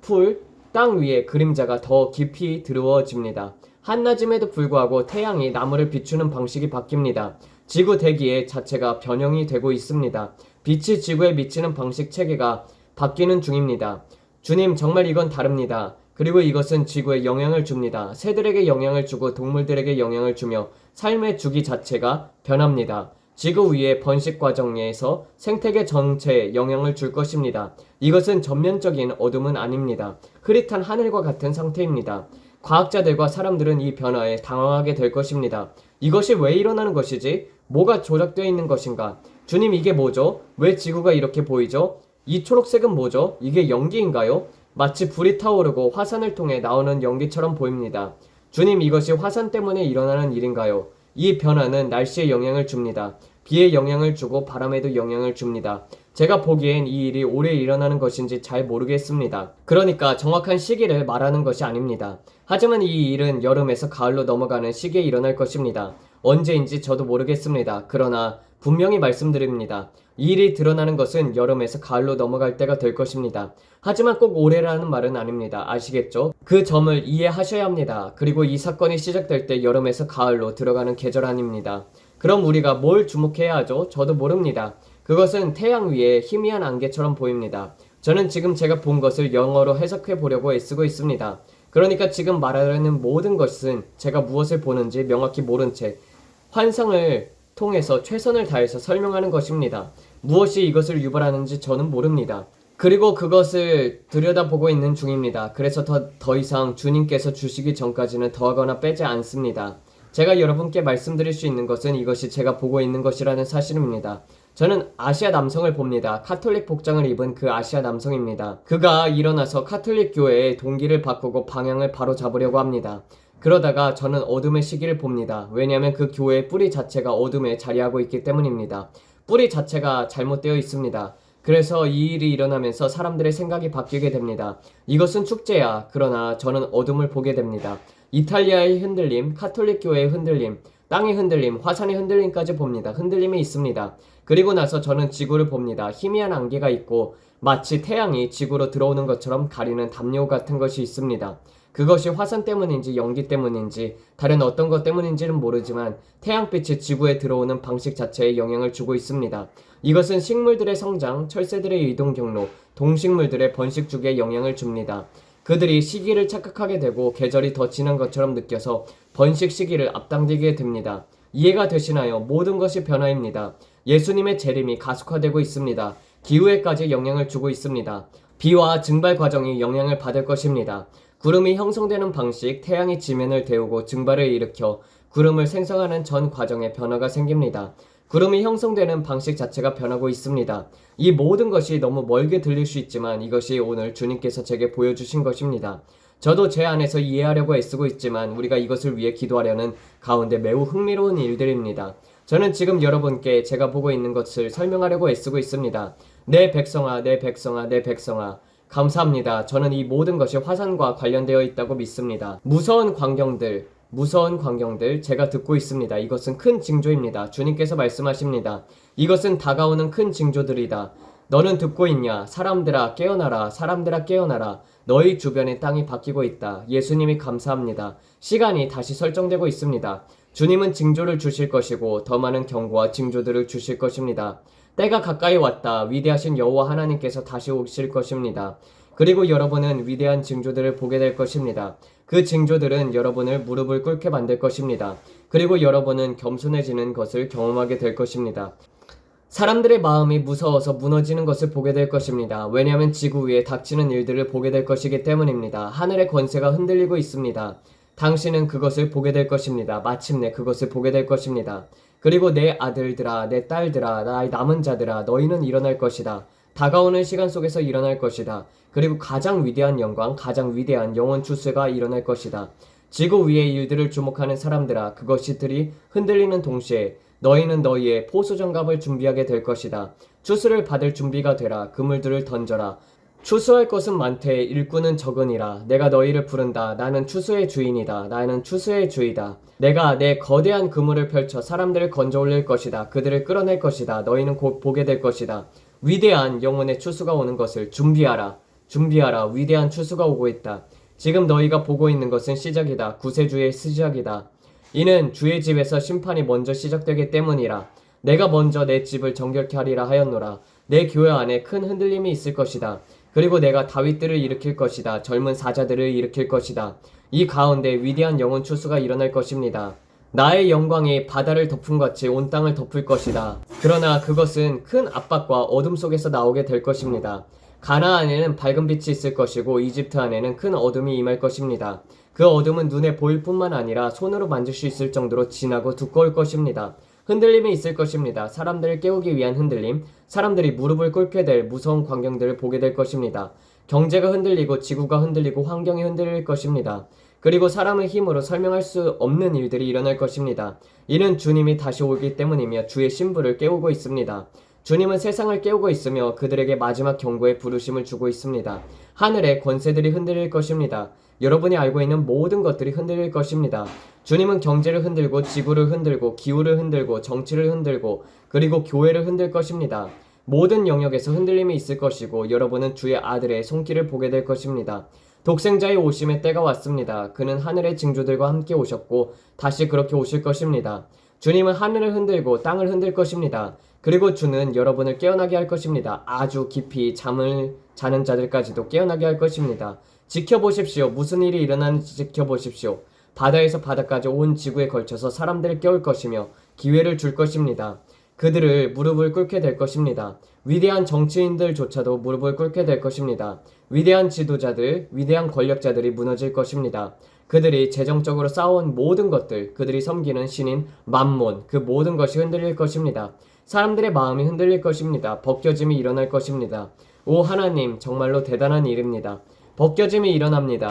[SPEAKER 1] 풀, 땅 위에 그림자가 더 깊이 드러워집니다. 한낮임에도 불구하고 태양이 나무를 비추는 방식이 바뀝니다. 지구 대기의 자체가 변형이 되고 있습니다. 빛이 지구에 미치는 방식 체계가 바뀌는 중입니다. 주님, 정말 이건 다릅니다. 그리고 이것은 지구에 영향을 줍니다. 새들에게 영향을 주고 동물들에게 영향을 주며 삶의 주기 자체가 변합니다. 지구 위의 번식 과정에서 생태계 전체에 영향을 줄 것입니다. 이것은 전면적인 어둠은 아닙니다. 흐릿한 하늘과 같은 상태입니다. 과학자들과 사람들은 이 변화에 당황하게 될 것입니다. 이것이 왜 일어나는 것이지? 뭐가 조작되어 있는 것인가? 주님, 이게 뭐죠? 왜 지구가 이렇게 보이죠? 이 초록색은 뭐죠? 이게 연기인가요? 마치 불이 타오르고 화산을 통해 나오는 연기처럼 보입니다. 주님, 이것이 화산 때문에 일어나는 일인가요? 이 변화는 날씨에 영향을 줍니다. 비에 영향을 주고 바람에도 영향을 줍니다. 제가 보기엔 이 일이 올해 일어나는 것인지 잘 모르겠습니다. 그러니까 정확한 시기를 말하는 것이 아닙니다. 하지만 이 일은 여름에서 가을로 넘어가는 시기에 일어날 것입니다. 언제인지 저도 모르겠습니다. 그러나 분명히 말씀드립니다. 이 일이 드러나는 것은 여름에서 가을로 넘어갈 때가 될 것입니다. 하지만 꼭 올해라는 말은 아닙니다. 아시겠죠? 그 점을 이해하셔야 합니다. 그리고 이 사건이 시작될 때 여름에서 가을로 들어가는 계절 아닙니다. 그럼 우리가 뭘 주목해야 하죠? 저도 모릅니다. 그것은 태양 위에 희미한 안개처럼 보입니다. 저는 지금 제가 본 것을 영어로 해석해 보려고 애쓰고 있습니다. 그러니까 지금 말하려는 모든 것은 제가 무엇을 보는지 명확히 모른 채 환상을 통해서 최선을 다해서 설명하는 것입니다. 무엇이 이것을 유발하는지 저는 모릅니다. 그리고 그것을 들여다보고 있는 중입니다. 그래서 더 이상 주님께서 주시기 전까지는 더하거나 빼지 않습니다. 제가 여러분께 말씀드릴 수 있는 것은 이것이 제가 보고 있는 것이라는 사실입니다. 저는 아시아 남성을 봅니다. 카톨릭 복장을 입은 그 아시아 남성입니다. 그가 일어나서 카톨릭 교회의 동기를 바꾸고 방향을 바로 잡으려고 합니다. 그러다가 저는 어둠의 시기를 봅니다. 왜냐하면 그 교회의 뿌리 자체가 어둠에 자리하고 있기 때문입니다. 뿌리 자체가 잘못되어 있습니다. 그래서 이 일이 일어나면서 사람들의 생각이 바뀌게 됩니다. 이것은 축제야. 그러나 저는 어둠을 보게 됩니다. 이탈리아의 흔들림, 카톨릭 교회의 흔들림, 땅의 흔들림, 화산의 흔들림까지 봅니다. 흔들림이 있습니다. 그리고 나서 저는 지구를 봅니다. 희미한 안개가 있고 마치 태양이 지구로 들어오는 것처럼 가리는 담요 같은 것이 있습니다. 그것이 화산 때문인지 연기 때문인지 다른 어떤 것 때문인지는 모르지만 태양빛이 지구에 들어오는 방식 자체에 영향을 주고 있습니다. 이것은 식물들의 성장, 철새들의 이동 경로, 동식물들의 번식 주기에 영향을 줍니다. 그들이 시기를 착각하게 되고 계절이 더 지난 것처럼 느껴서 번식 시기를 앞당기게 됩니다. 이해가 되시나요? 모든 것이 변화입니다. 예수님의 재림이 가속화되고 있습니다. 기후에까지 영향을 주고 있습니다. 비와 증발 과정이 영향을 받을 것입니다. 구름이 형성되는 방식, 태양이 지면을 데우고 증발을 일으켜 구름을 생성하는 전 과정에 변화가 생깁니다. 구름이 형성되는 방식 자체가 변하고 있습니다. 이 모든 것이 너무 멀게 들릴 수 있지만 이것이 오늘 주님께서 제게 보여주신 것입니다. 저도 제 안에서 이해하려고 애쓰고 있지만 우리가 이것을 위해 기도하려는 가운데 매우 흥미로운 일들입니다. 저는 지금 여러분께 제가 보고 있는 것을 설명하려고 애쓰고 있습니다. 내 백성아, 내 백성아, 내 백성아. 감사합니다. 저는 이 모든 것이 화산과 관련되어 있다고 믿습니다. 무서운 광경들 제가 듣고 있습니다. 이것은 큰 징조입니다. 주님께서 말씀하십니다. 이것은 다가오는 큰 징조들이다. 너는 듣고 있냐? 사람들아 깨어나라. 사람들아 깨어나라. 너희 주변의 땅이 바뀌고 있다. 예수님이 감사합니다. 시간이 다시 설정되고 있습니다. 주님은 징조를 주실 것이고 더 많은 경고와 징조들을 주실 것입니다. 때가 가까이 왔다. 위대하신 여호와 하나님께서 다시 오실 것입니다. 그리고 여러분은 위대한 징조들을 보게 될 것입니다. 그 징조들은 여러분을 무릎을 꿇게 만들 것입니다. 그리고 여러분은 겸손해지는 것을 경험하게 될 것입니다. 사람들의 마음이 무서워서 무너지는 것을 보게 될 것입니다. 왜냐하면 지구 위에 닥치는 일들을 보게 될 것이기 때문입니다. 하늘의 권세가 흔들리고 있습니다. 당신은 그것을 보게 될 것입니다. 마침내 그것을 보게 될 것입니다. 그리고 내 아들들아, 내 딸들아, 나의 남은 자들아, 너희는 일어날 것이다. 다가오는 시간 속에서 일어날 것이다. 그리고 가장 위대한 영광, 가장 위대한 영원 추수가 일어날 것이다. 지구 위의 일들을 주목하는 사람들아, 그것들이 흔들리는 동시에 너희는 너희의 포수 정갑을 준비하게 될 것이다. 추수를 받을 준비가 되라. 그물들을 던져라. 추수할 것은 많되 일꾼은 적으니라. 내가 너희를 부른다. 나는 추수의 주인이다. 나는 추수의 주이다. 내가 내 거대한 그물을 펼쳐 사람들을 건져 올릴 것이다. 그들을 끌어낼 것이다. 너희는 곧 보게 될 것이다. 위대한 영혼의 추수가 오는 것을 준비하라. 준비하라. 위대한 추수가 오고 있다. 지금 너희가 보고 있는 것은 시작이다. 구세주의 시작이다. 이는 주의 집에서 심판이 먼저 시작되기 때문이라. 내가 먼저 내 집을 정결케 하리라 하였노라. 내 교회 안에 큰 흔들림이 있을 것이다. 그리고 내가 다윗들을 일으킬 것이다. 젊은 사자들을 일으킬 것이다. 이 가운데 위대한 영혼 추수가 일어날 것입니다. 나의 영광이 바다를 덮음같이 온 땅을 덮을 것이다. 그러나 그것은 큰 압박과 어둠 속에서 나오게 될 것입니다. 가나안에는 밝은 빛이 있을 것이고 이집트 안에는 큰 어둠이 임할 것입니다. 그 어둠은 눈에 보일 뿐만 아니라 손으로 만질 수 있을 정도로 진하고 두꺼울 것입니다. 흔들림이 있을 것입니다. 사람들을 깨우기 위한 흔들림, 사람들이 무릎을 꿇게 될 무서운 광경들을 보게 될 것입니다. 경제가 흔들리고 지구가 흔들리고 환경이 흔들릴 것입니다. 그리고 사람의 힘으로 설명할 수 없는 일들이 일어날 것입니다. 이는 주님이 다시 오기 때문이며 주의 신부를 깨우고 있습니다. 주님은 세상을 깨우고 있으며 그들에게 마지막 경고의 부르심을 주고 있습니다. 하늘의 권세들이 흔들릴 것입니다. 여러분이 알고 있는 모든 것들이 흔들릴 것입니다. 주님은 경제를 흔들고 지구를 흔들고 기후를 흔들고 정치를 흔들고 그리고 교회를 흔들 것입니다. 모든 영역에서 흔들림이 있을 것이고 여러분은 주의 아들의 손길을 보게 될 것입니다. 독생자의 오심의 때가 왔습니다. 그는 하늘의 징조들과 함께 오셨고 다시 그렇게 오실 것입니다. 주님은 하늘을 흔들고 땅을 흔들 것입니다. 그리고 주는 여러분을 깨어나게 할 것입니다. 아주 깊이 잠을 자는 자들까지도 깨어나게 할 것입니다. 지켜보십시오. 무슨 일이 일어나는지 지켜보십시오. 바다에서 바다까지 온 지구에 걸쳐서 사람들을 깨울 것이며 기회를 줄 것입니다. 그들을 무릎을 꿇게 될 것입니다. 위대한 정치인들조차도 무릎을 꿇게 될 것입니다. 위대한 지도자들, 위대한 권력자들이 무너질 것입니다. 그들이 재정적으로 쌓아온 모든 것들, 그들이 섬기는 신인 맘몬, 그 모든 것이 흔들릴 것입니다. 사람들의 마음이 흔들릴 것입니다. 벗겨짐이 일어날 것입니다. 오 하나님, 정말로 대단한 일입니다. 벗겨짐이 일어납니다.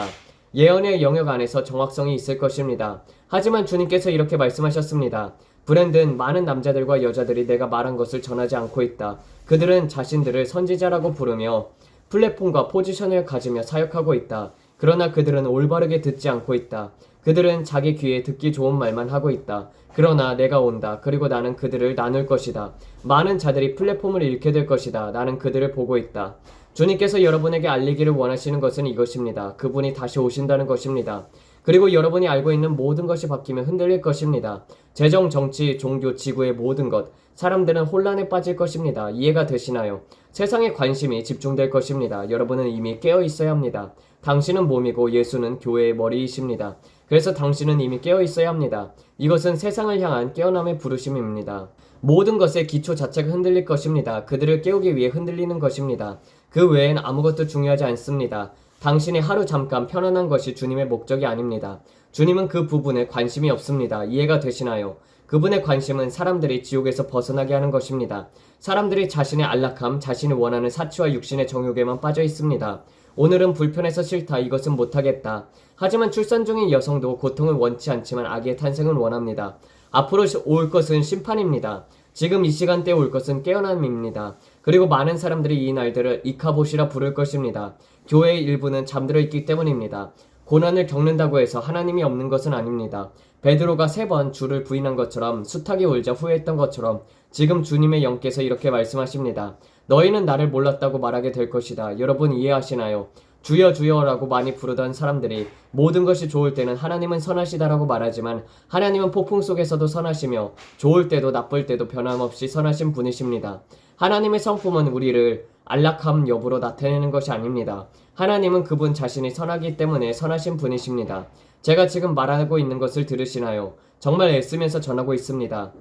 [SPEAKER 1] 예언의 영역 안에서 정확성이 있을 것입니다. 하지만 주님께서 이렇게 말씀하셨습니다. 브랜든 많은 남자들과 여자들이 내가 말한 것을 전하지 않고 있다. 그들은 자신들을 선지자라고 부르며 플랫폼과 포지션을 가지며 사역하고 있다. 그러나 그들은 올바르게 듣지 않고 있다. 그들은 자기 귀에 듣기 좋은 말만 하고 있다. 그러나 내가 온다. 그리고 나는 그들을 나눌 것이다. 많은 자들이 플랫폼을 잃게 될 것이다. 나는 그들을 보고 있다. 주님께서 여러분에게 알리기를 원하시는 것은 이것입니다. 그분이 다시 오신다는 것입니다. 그리고 여러분이 알고 있는 모든 것이 바뀌면 흔들릴 것입니다. 재정, 정치, 종교, 지구의 모든 것, 사람들은 혼란에 빠질 것입니다. 이해가 되시나요? 세상에 관심이 집중될 것입니다. 여러분은 이미 깨어 있어야 합니다. 당신은 몸이고 예수는 교회의 머리이십니다. 그래서 당신은 이미 깨어 있어야 합니다. 이것은 세상을 향한 깨어남의 부르심입니다. 모든 것의 기초 자체가 흔들릴 것입니다. 그들을 깨우기 위해 흔들리는 것입니다. 그 외엔 아무것도 중요하지 않습니다. 당신이 하루 잠깐 편안한 것이 주님의 목적이 아닙니다. 주님은 그 부분에 관심이 없습니다. 이해가 되시나요? 그분의 관심은 사람들이 지옥에서 벗어나게 하는 것입니다. 사람들이 자신의 안락함, 자신이 원하는 사치와 육신의 정욕에만 빠져 있습니다. 오늘은 불편해서 싫다. 이것은 못하겠다. 하지만 출산 중인 여성도 고통을 원치 않지만 아기의 탄생을 원합니다. 앞으로 올 것은 심판입니다. 지금 이 시간대에 올 것은 깨어남입니다. 그리고 많은 사람들이 이 날들을 이카봇이라 부를 것입니다. 교회의 일부는 잠들어 있기 때문입니다. 고난을 겪는다고 해서 하나님이 없는 것은 아닙니다. 베드로가 3번 주를 부인한 것처럼 숱하게 울자 후회했던 것처럼 지금 주님의 영께서 이렇게 말씀하십니다. 너희는 나를 몰랐다고 말하게 될 것이다. 여러분 이해하시나요? 주여 주여라고 많이 부르던 사람들이 모든 것이 좋을 때는 하나님은 선하시다라고 말하지만 하나님은 폭풍 속에서도 선하시며 좋을 때도 나쁠 때도 변함없이 선하신 분이십니다. 하나님의 성품은 우리를 안락함 여부로 나타내는 것이 아닙니다. 하나님은 그분 자신이 선하기 때문에 선하신 분이십니다. 제가 지금 말하고 있는 것을 들으시나요? 정말 애쓰면서 전하고 있습니다.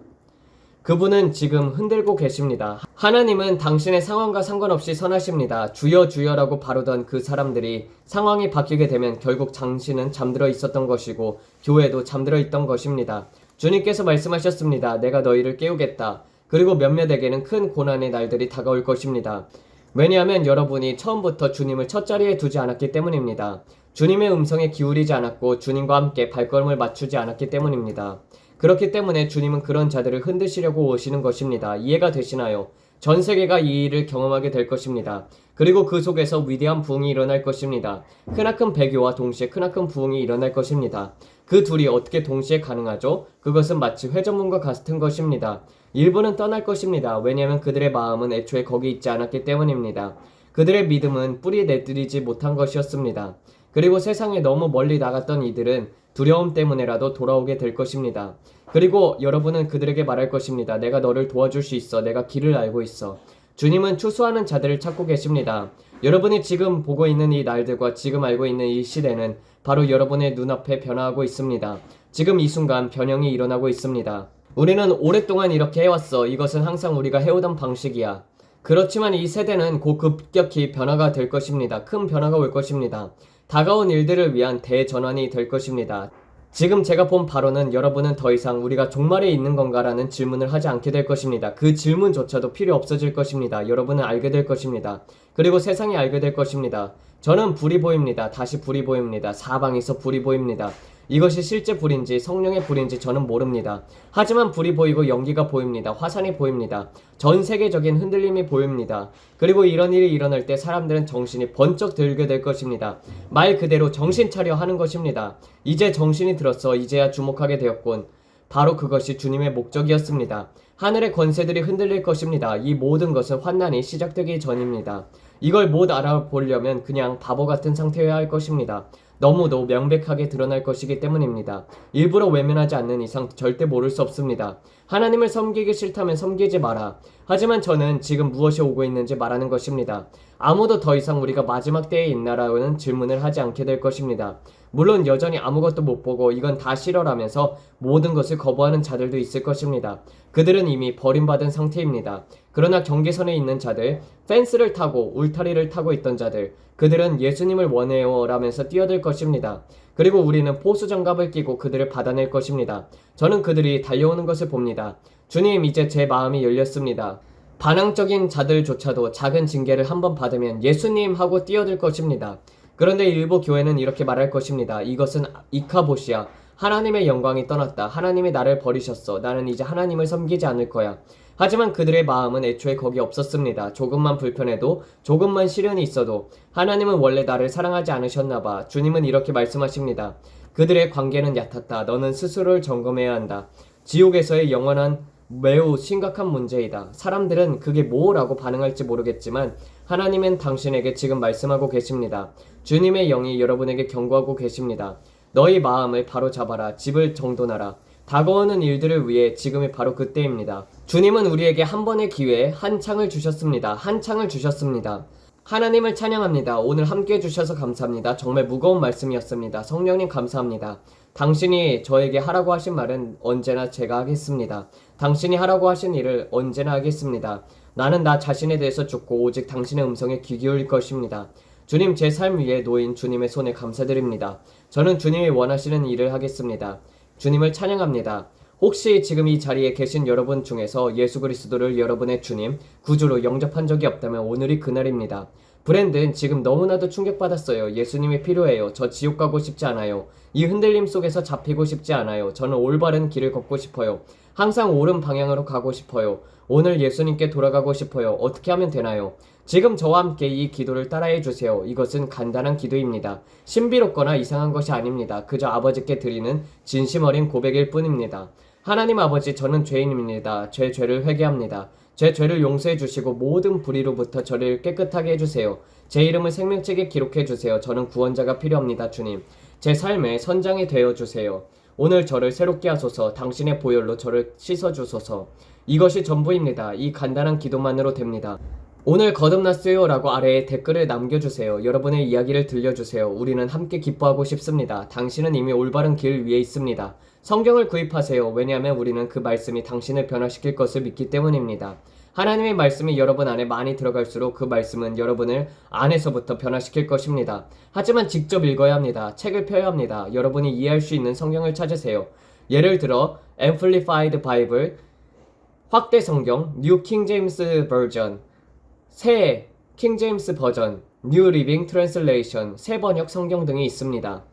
[SPEAKER 1] 그분은 지금 흔들고 계십니다. 하나님은 당신의 상황과 상관없이 선하십니다. 주여 주여라고 바르던 그 사람들이 상황이 바뀌게 되면 결국 당신은 잠들어 있었던 것이고 교회도 잠들어 있던 것입니다. 주님께서 말씀하셨습니다. 내가 너희를 깨우겠다. 그리고 몇몇에게는 큰 고난의 날들이 다가올 것입니다. 왜냐하면 여러분이 처음부터 주님을 첫 자리에 두지 않았기 때문입니다. 주님의 음성에 기울이지 않았고 주님과 함께 발걸음을 맞추지 않았기 때문입니다. 그렇기 때문에 주님은 그런 자들을 흔드시려고 오시는 것입니다. 이해가 되시나요? 전 세계가 이 일을 경험하게 될 것입니다. 그리고 그 속에서 위대한 부흥이 일어날 것입니다. 크나큰 배교와 동시에 크나큰 부흥이 일어날 것입니다. 그 둘이 어떻게 동시에 가능하죠? 그것은 마치 회전문과 같은 것입니다. 일부는 떠날 것입니다. 왜냐하면 그들의 마음은 애초에 거기 있지 않았기 때문입니다. 그들의 믿음은 뿌리 내리지 못한 것이었습니다. 그리고 세상에 너무 멀리 나갔던 이들은 두려움 때문에라도 돌아오게 될 것입니다. 그리고 여러분은 그들에게 말할 것입니다. 내가 너를 도와줄 수 있어. 내가 길을 알고 있어. 주님은 추수하는 자들을 찾고 계십니다. 여러분이 지금 보고 있는 이 날들과 지금 알고 있는 이 시대는 바로 여러분의 눈앞에 변화하고 있습니다. 지금 이 순간 변형이 일어나고 있습니다. 우리는 오랫동안 이렇게 해왔어. 이것은 항상 우리가 해오던 방식이야. 그렇지만 이 세대는 곧 급격히 변화가 될 것입니다. 큰 변화가 올 것입니다. 다가온 일들을 위한 대전환이 될 것입니다. 지금 제가 본 바로는 여러분은 더 이상 우리가 종말에 있는 건가라는 질문을 하지 않게 될 것입니다. 그 질문조차도 필요 없어질 것입니다. 여러분은 알게 될 것입니다. 그리고 세상이 알게 될 것입니다. 저는 불이 보입니다. 다시 불이 보입니다. 사방에서 불이 보입니다. 이것이 실제 불인지 성령의 불인지 저는 모릅니다. 하지만 불이 보이고 연기가 보입니다. 화산이 보입니다. 전 세계적인 흔들림이 보입니다. 그리고 이런 일이 일어날 때 사람들은 정신이 번쩍 들게 될 것입니다. 말 그대로 정신 차려 하는 것입니다. 이제 정신이 들었어. 이제야 주목하게 되었군. 바로 그것이 주님의 목적이었습니다. 하늘의 권세들이 흔들릴 것입니다. 이 모든 것은 환난이 시작되기 전입니다. 이걸 못 알아보려면 그냥 바보 같은 상태여야 할 것입니다. 너무도 명백하게 드러날 것이기 때문입니다. 일부러 외면하지 않는 이상 절대 모를 수 없습니다. 하나님을 섬기기 싫다면 섬기지 마라. 하지만 저는 지금 무엇이 오고 있는지 말하는 것입니다. 아무도 더 이상 우리가 마지막 때에 있나라는 질문을 하지 않게 될 것입니다. 물론 여전히 아무것도 못 보고 이건 다 싫어라면서 모든 것을 거부하는 자들도 있을 것입니다. 그들은 이미 버림받은 상태입니다. 그러나 경계선에 있는 자들, 펜스를 타고 울타리를 타고 있던 자들, 그들은 예수님을 원해요 라면서 뛰어들 것입니다. 그리고 우리는 보수장갑을 끼고 그들을 받아낼 것입니다. 저는 그들이 달려오는 것을 봅니다. 주님, 이제 제 마음이 열렸습니다. 반항적인 자들조차도 작은 징계를 한번 받으면 예수님 하고 뛰어들 것입니다. 그런데 일부 교회는 이렇게 말할 것입니다. 이것은 이카봇이야. 하나님의 영광이 떠났다. 하나님이 나를 버리셨어. 나는 이제 하나님을 섬기지 않을 거야. 하지만 그들의 마음은 애초에 거기 없었습니다. 조금만 불편해도, 조금만 시련이 있어도 하나님은 원래 나를 사랑하지 않으셨나봐. 주님은 이렇게 말씀하십니다. 그들의 관계는 얕았다. 너는 스스로를 점검해야 한다. 지옥에서의 영원한 매우 심각한 문제이다. 사람들은 그게 뭐라고 반응할지 모르겠지만 하나님은 당신에게 지금 말씀하고 계십니다. 주님의 영이 여러분에게 경고하고 계십니다. 너희 마음을 바로 잡아라. 집을 정돈하라. 다가오는 일들을 위해 지금이 바로 그때입니다. 주님은 우리에게 한 번의 기회에 한 창을 주셨습니다. 한 창을 주셨습니다. 하나님을 찬양합니다. 오늘 함께 해주셔서 감사합니다. 정말 무거운 말씀이었습니다. 성령님 감사합니다. 당신이 저에게 하라고 하신 말은 언제나 제가 하겠습니다. 당신이 하라고 하신 일을 언제나 하겠습니다. 나는 나 자신에 대해서 죽고 오직 당신의 음성에 귀 기울일 것입니다. 주님, 제 삶 위에 놓인 주님의 손에 감사드립니다. 저는 주님이 원하시는 일을 하겠습니다. 주님을 찬양합니다. 혹시 지금 이 자리에 계신 여러분 중에서 예수 그리스도를 여러분의 주님, 구주로 영접한 적이 없다면 오늘이 그날입니다. 브랜든 지금 너무나도 충격받았어요. 예수님이 필요해요. 저 지옥 가고 싶지 않아요. 이 흔들림 속에서 잡히고 싶지 않아요. 저는 올바른 길을 걷고 싶어요. 항상 옳은 방향으로 가고 싶어요. 오늘 예수님께 돌아가고 싶어요. 어떻게 하면 되나요? 지금 저와 함께 이 기도를 따라해 주세요. 이것은 간단한 기도입니다. 신비롭거나 이상한 것이 아닙니다. 그저 아버지께 드리는 진심 어린 고백일 뿐입니다. 하나님 아버지, 저는 죄인입니다. 제 죄를 회개합니다. 제 죄를 용서해 주시고 모든 불의로부터 저를 깨끗하게 해주세요. 제 이름을 생명책에 기록해 주세요. 저는 구원자가 필요합니다. 주님, 제 삶의 선장이 되어 주세요. 오늘 저를 새롭게 하소서. 당신의 보혈로 저를 씻어주소서. 이것이 전부입니다. 이 간단한 기도만으로 됩니다. 오늘 거듭났어요 라고 아래에 댓글을 남겨주세요. 여러분의 이야기를 들려주세요. 우리는 함께 기뻐하고 싶습니다. 당신은 이미 올바른 길 위에 있습니다. 성경을 구입하세요. 왜냐하면 우리는 그 말씀이 당신을 변화시킬 것을 믿기 때문입니다. 하나님의 말씀이 여러분 안에 많이 들어갈수록 그 말씀은 여러분을 안에서부터 변화시킬 것입니다. 하지만 직접 읽어야 합니다. 책을 펴야 합니다. 여러분이 이해할 수 있는 성경을 찾으세요. 예를 들어 Amplified Bible, 확대 성경, New King James Version, 새 킹제임스 버전, New Living Translation, 새 번역 성경 등이 있습니다.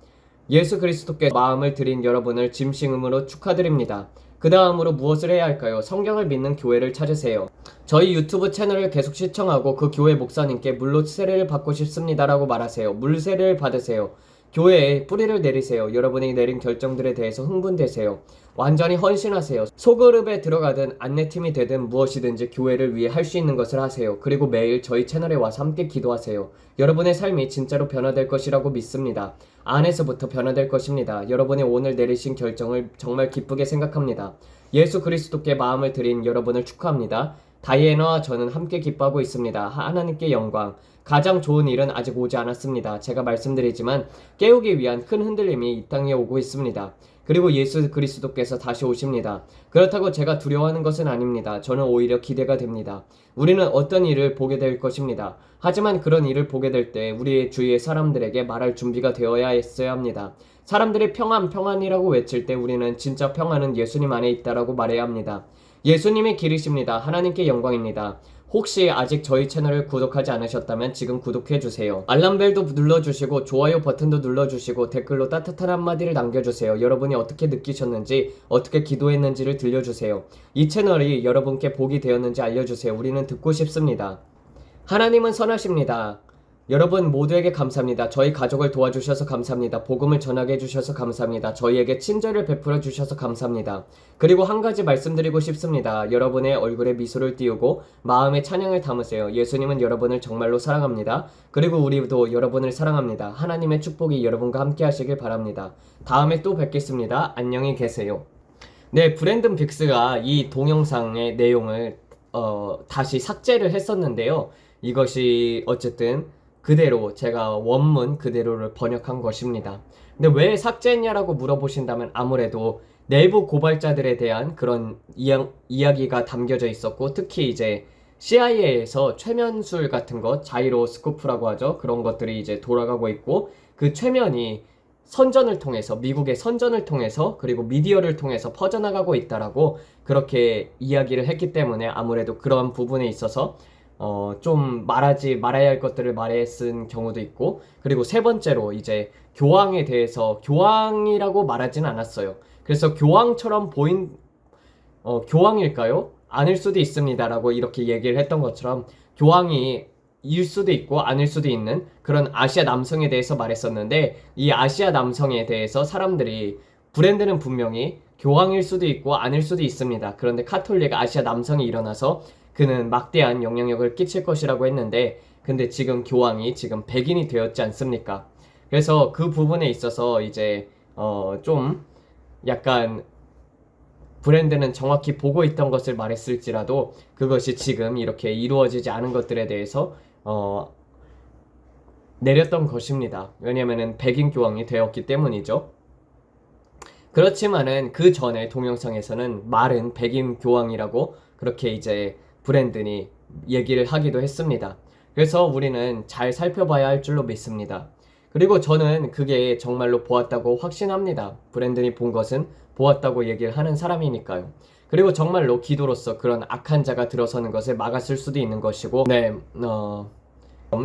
[SPEAKER 1] 예수 그리스도께 마음을 드린 여러분을 짐승음으로 축하드립니다. 그 다음으로 무엇을 해야 할까요? 성경을 믿는 교회를 찾으세요. 저희 유튜브 채널을 계속 시청하고 그 교회 목사님께 물로 세례를 받고 싶습니다라고 말하세요. 물 세례를 받으세요. 교회에 뿌리를 내리세요. 여러분이 내린 결정들에 대해서 흥분되세요. 완전히 헌신하세요. 소그룹에 들어가든 안내팀이 되든 무엇이든지 교회를 위해 할 수 있는 것을 하세요. 그리고 매일 저희 채널에 와서 함께 기도하세요. 여러분의 삶이 진짜로 변화될 것이라고 믿습니다. 안에서부터 변화될 것입니다. 여러분이 오늘 내리신 결정을 정말 기쁘게 생각합니다. 예수 그리스도께 마음을 드린 여러분을 축하합니다. 다이애나와 저는 함께 기뻐하고 있습니다. 하나님께 영광. 가장 좋은 일은 아직 오지 않았습니다. 제가 말씀드리지만 깨우기 위한 큰 흔들림이 이 땅에 오고 있습니다. 그리고 예수 그리스도께서 다시 오십니다. 그렇다고 제가 두려워하는 것은 아닙니다. 저는 오히려 기대가 됩니다. 우리는 어떤 일을 보게 될 것입니다. 하지만 그런 일을 보게 될 때 우리의 주위의 사람들에게 말할 준비가 되어야 했어야 합니다. 사람들이 평안 평안이라고 외칠 때 우리는 진짜 평안은 예수님 안에 있다라고 말해야 합니다. 예수님의 길이십니다. 하나님께 영광입니다. 혹시 아직 저희 채널을 구독하지 않으셨다면 지금 구독해주세요. 알람벨도 눌러주시고 좋아요 버튼도 눌러주시고 댓글로 따뜻한 한마디를 남겨주세요. 여러분이 어떻게 느끼셨는지 어떻게 기도했는지를 들려주세요. 이 채널이 여러분께 복이 되었는지 알려주세요. 우리는 듣고 싶습니다. 하나님은 선하십니다. 여러분 모두에게 감사합니다. 저희 가족을 도와주셔서 감사합니다. 복음을 전하게 해주셔서 감사합니다. 저희에게 친절을 베풀어 주셔서 감사합니다. 그리고 한 가지 말씀드리고 싶습니다. 여러분의 얼굴에 미소를 띄우고 마음에 찬양을 담으세요. 예수님은 여러분을 정말로 사랑합니다. 그리고 우리도 여러분을 사랑합니다. 하나님의 축복이 여러분과 함께 하시길 바랍니다. 다음에 또 뵙겠습니다. 안녕히 계세요. 네, 브랜든 빅스가 이 동영상의 내용을 다시 삭제를 했었는데요. 이것이 어쨌든 그대로 제가 원문 그대로를 번역한 것입니다. 근데 왜 삭제했냐라고 물어보신다면 아무래도 내부 고발자들에 대한 그런 이야기가 담겨져 있었고 특히 이제 CIA에서 최면술 같은 것, 자이로스코프라고 하죠. 그런 것들이 이제 돌아가고 있고 그 최면이 선전을 통해서 미국의 선전을 통해서 그리고 미디어를 통해서 퍼져나가고 있다라고 그렇게 이야기를 했기 때문에 아무래도 그런 부분에 있어서 좀 말아야 할 것들을 말했은 경우도 있고 그리고 세 번째로 이제 교황에 대해서 교황이라고 말하진 않았어요. 그래서 교황처럼 교황일까요? 아닐 수도 있습니다라고 이렇게 얘기를 했던 것처럼 교황이 일 수도 있고 아닐 수도 있는 그런 아시아 남성에 대해서 말했었는데 이 아시아 남성에 대해서 사람들이 브랜드는 분명히 교황일 수도 있고 아닐 수도 있습니다. 그런데 카톨릭 아시아 남성이 일어나서 그는 막대한 영향력을 끼칠 것이라고 했는데 근데 지금 교황이 지금 백인이 되었지 않습니까? 그래서 그 부분에 있어서 이제 좀 약간 브랜드는 정확히 보고 있던 것을 말했을지라도 그것이 지금 이렇게 이루어지지 않은 것들에 대해서 내렸던 것입니다. 왜냐면은 백인 교황이 되었기 때문이죠. 그렇지만은 그 전에 동영상에서는 말은 백인 교황이라고 그렇게 이제 브랜든이 얘기를 하기도 했습니다. 그래서 우리는 잘 살펴봐야 할 줄로 믿습니다. 그리고 저는 그게 정말로 보았다고 확신합니다. 브랜든이 본 것은 보았다고 얘기를 하는 사람이니까요. 그리고 정말로 기도로서 그런 악한 자가 들어서는 것을 막았을 수도 있는 것이고 네,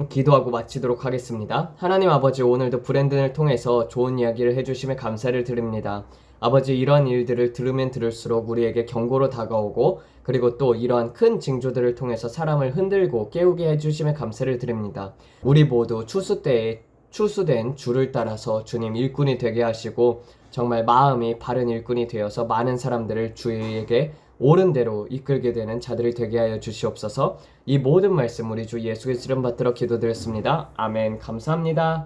[SPEAKER 1] 기도하고 마치도록 하겠습니다. 하나님 아버지 오늘도 브랜든을 통해서 좋은 이야기를 해주심에 감사를 드립니다. 아버지 이러한 일들을 들으면 들을수록 우리에게 경고로 다가오고 그리고 또 이러한 큰 징조들을 통해서 사람을 흔들고 깨우게 해주심에 감사를 드립니다. 우리 모두 추수 때에 추수된 줄을 따라서 주님 일꾼이 되게 하시고 정말 마음이 바른 일꾼이 되어서 많은 사람들을 주에게 옳은 대로 이끌게 되는 자들이 되게 하여 주시옵소서. 이 모든 말씀 우리 주 예수 그리스도 이름 받들어 기도드렸습니다. 아멘. 감사합니다.